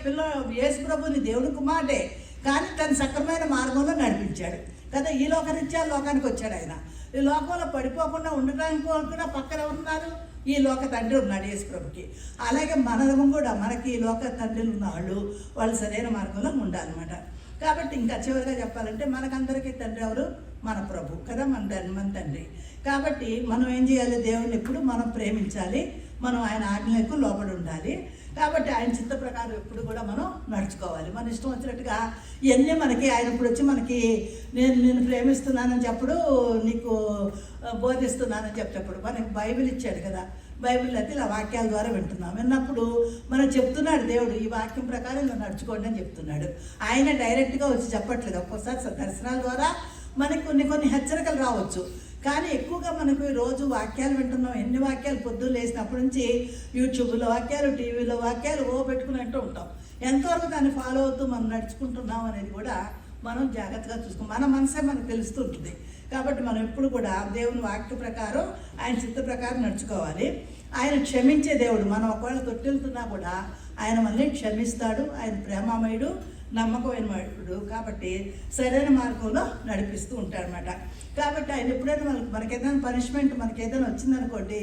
యేసుప్రభుని దేవుడు కుమారుడే, కానీ తన సక్రమైన మార్గంలో నడిపించాడు కదా. ఈ లోకరీత్యా లోకానికి వచ్చాడు ఆయన. ఈ లోకంలో పడిపోకుండా ఉండడానికి కూడా పక్కన ఉన్నారు, ఈ లోక తండ్రి ఉన్నాడు యేసుప్రభుకి. అలాగే మనము కూడా మనకి ఈ లోక తండ్రులు ఉన్న వాళ్ళు సరైన మార్గంలో ఉండాలన్నమాట. కాబట్టి ఇంకా చివరిగా చెప్పాలంటే మనకందరికీ తండ్రి ఎవరు? మన ప్రభు కదా, మన తండ్రి. కాబట్టి మనం ఏం చేయాలి? దేవుడిని ఎప్పుడు మనం ప్రేమించాలి, మనం ఆయన ఆజ్ఞలకు లోబడి ఉండాలి. కాబట్టి ఆయన చిత్త ప్రకారం ఎప్పుడు కూడా మనం నడుచుకోవాలి. మన ఇష్టం వచ్చినట్టుగా ఇవన్నీ మనకి ఆయన ఇప్పుడు వచ్చి మనకి నేను ప్రేమిస్తున్నానని చెప్పడు, నీకు బోధిస్తున్నానని చెప్పేప్పుడు మనకి బైబిల్ ఇచ్చాడు కదా, బైబిల్ అయితే ఇలా వాక్యాల ద్వారా వింటున్నాం. విన్నప్పుడు మనం చెప్తున్నాడు దేవుడు, ఈ వాక్యం ప్రకారం ఇలా నడుచుకోండి అని చెప్తున్నాడు. ఆయన డైరెక్ట్గా వచ్చి చెప్పట్లేదు. ఒక్కోసారి దర్శనాల ద్వారా మనకి కొన్ని హెచ్చరికలు రావచ్చు, కానీ ఎక్కువగా మనకు రోజు వాక్యాలు వింటున్నాం. ఎన్ని వాక్యాలు పొద్దున్న లేసినప్పటి నుంచి యూట్యూబ్లో వాక్యాలు, టీవీలో వాక్యాలు పెట్టుకుని అంటూ ఉంటాం. ఎంతవరకు దాన్ని ఫాలో అవుతూ మనం నడుచుకుంటున్నాం అనేది కూడా మనం జాగ్రత్తగా చూసుకోం. మన మనసే మనకు తెలుస్తుంటుంది. కాబట్టి మనం ఎప్పుడు కూడా దేవుని వాక్య ప్రకారం ఆయన చిత్త ప్రకారం నడుచుకోవాలి. ఆయన క్షమించే దేవుడు. మనం ఒకవేళ తొట్టెళ్తున్నా కూడా ఆయన మళ్ళీ క్షమిస్తాడు. ఆయన ప్రేమమయుడు, నమ్మకమైన వాడు. కాబట్టి సరైన మార్గంలో నడిపిస్తూ ఉంటాడనమాట. కాబట్టి ఆయన ఎప్పుడైనా మనకి ఏదైనా పనిష్మెంట్ మనకి ఏదైనా వచ్చిందనుకోండి,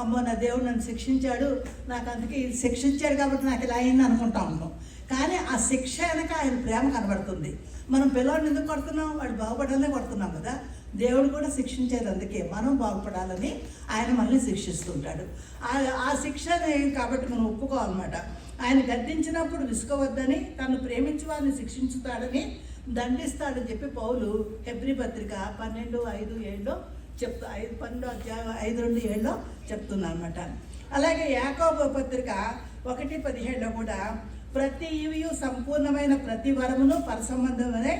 అమ్మో నా దేవుడు నన్ను శిక్షించాడు, నాకు అందుకే ఇది శిక్షించాడు కాబట్టి నాకు ఇలా అయింది అనుకుంటా ఉన్నాం. కానీ ఆ శిక్ష వెనక ఆయన ప్రేమ కనబడుతుంది. మనం పిల్లవాడిని ఎందుకు కొడుతున్నాం? వాడు బాగుపడాలనే కొడుతున్నాం కదా. దేవుడు కూడా శిక్షించేది అందుకే, మనం బాగుపడాలని ఆయన మళ్ళీ శిక్షిస్తుంటాడు. ఆ శిక్షని కాబట్టి మనం ఒప్పుకోవాలన్నమాట. ఆయన గద్దించినప్పుడు విసుకోవద్దని, తను ప్రేమించి వారిని శిక్షించుతాడని, దండిస్తాడని చెప్పి పౌలు హెబ్రీ పత్రిక 12:5-7 చెప్తా 5:2-7 చెప్తున్నా అనమాట. అలాగే యాకోబు పత్రిక 1:17 కూడా ప్రతి ఈవియు సంపూర్ణమైన ప్రతి వరమును పరసంబంధమనే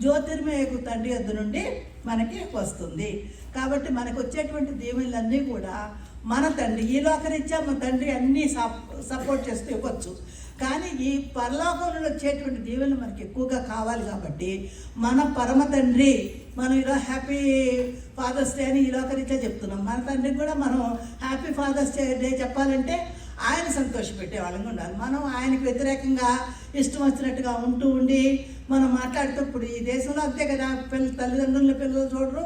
జ్యోతిర్మయకు తండ్రి యొద్ద నుండి మనకి వస్తుంది. కాబట్టి మనకు వచ్చేటువంటి దీవెనలన్నీ కూడా మన తండ్రి, ఈ లోకరీత్యా మన తండ్రి అన్నీ సపోర్ట్ చేస్తూ ఇవ్వచ్చు. కానీ ఈ పరలోకంలో వచ్చేటువంటి దీవెనలు మనకి ఎక్కువగా కావాలి. కాబట్టి మన పరమ తండ్రి, మనం ఇలా హ్యాపీ ఫాదర్స్ డే అని ఈ లోకరీత్యా చెప్తున్నాం. మన తండ్రికి కూడా మనం హ్యాపీ ఫాదర్స్ డే చెప్పాలంటే ఆయన సంతోషపెట్టే వాళ్ళంగా ఉండాలి. మనం ఆయనకు వ్యతిరేకంగా ఇష్టం వచ్చినట్టుగా ఉండి మనం మాట్లాడుతూ ఈ దేశంలో అంతే కదా, తల్లిదండ్రుల పిల్లలు చూడరు,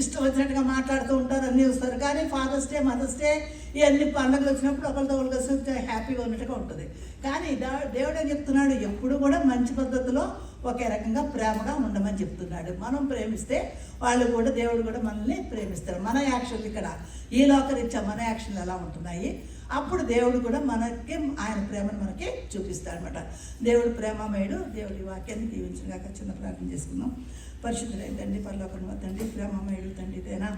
ఇష్టం వచ్చినట్టుగా మాట్లాడుతూ ఉంటారు, అన్నీ వస్తారు. కానీ ఫాదర్స్ డే, మదర్స్ డే ఇవన్నీ పండుగలు వచ్చినప్పుడు ఒకరితో ఒకరికి హ్యాపీగా ఉన్నట్టుగా ఉంటుంది. కానీ దేవుడు ఏం చెప్తున్నాడు? ఎప్పుడు కూడా మంచి పద్ధతిలో ఒకే రకంగా ప్రేమగా ఉండమని చెప్తున్నాడు. మనం ప్రేమిస్తే వాళ్ళు కూడా, దేవుడు కూడా మనల్ని ప్రేమిస్తారు. మన యాక్షన్లు ఇక్కడ ఈ లోకరీత్యా మన యాక్షన్లు ఎలా ఉంటున్నాయి, అప్పుడు దేవుడు కూడా మనకి ఆయన ప్రేమను మనకి చూపిస్తాడనమాట. దేవుడు ప్రేమమయుడు. దేవుడి వాక్యాన్ని దీవించగాక. చిన్న ప్రార్థన చేసుకుందాం. పరిశుద్ధులైన తండ్రి, పరలోకమున్న తండ్రి, ప్రేమమయుడు తండ్రి తేనా,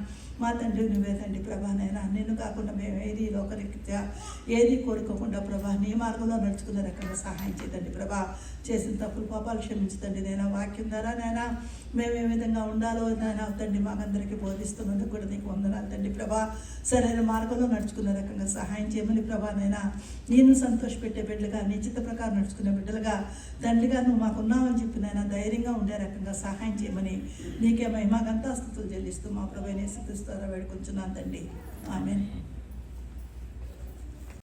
మా తండ్రి నువ్వే తండ్రి ప్రభానైనా. నిన్ను కాకుండా మేము ఏది లోకరీత్యా ఏది కోరుకోకుండా ప్రభా నీ మార్గంలో నడుచుకునే రకంగా సహాయం చేయదండి ప్రభా. చేసిన తప్పులు పాపాలు క్షమించదండి నైనా. వాక్యం ద్వారా నైనా మేము ఏ విధంగా ఉండాలో నైనా తండ్రి మాకందరికీ బోధిస్తున్నందుకు కూడా నీకు వందనాలు తండ్రి ప్రభా. సరైన మార్గంలో నడుచుకునే రకంగా సహాయం చేయమని ప్రభానైనా. నేను సంతోషపెట్టే బిడ్డలుగా, నీ చిత్త ప్రకారం నడుచుకునే బిడ్డలుగా తండ్రిగా నువ్వు మాకున్నావని చెప్పి నైనా ధైర్యంగా ఉండే రకంగా సహాయం చేయమని నీకే మహిమ ఘనతాస్తుతులు చెల్లిస్తూ మా ప్రభువైన యేసుక్రీస్తు ద్వారా వేడుకొంచున్నాను తండ్రి. ఆమేన్.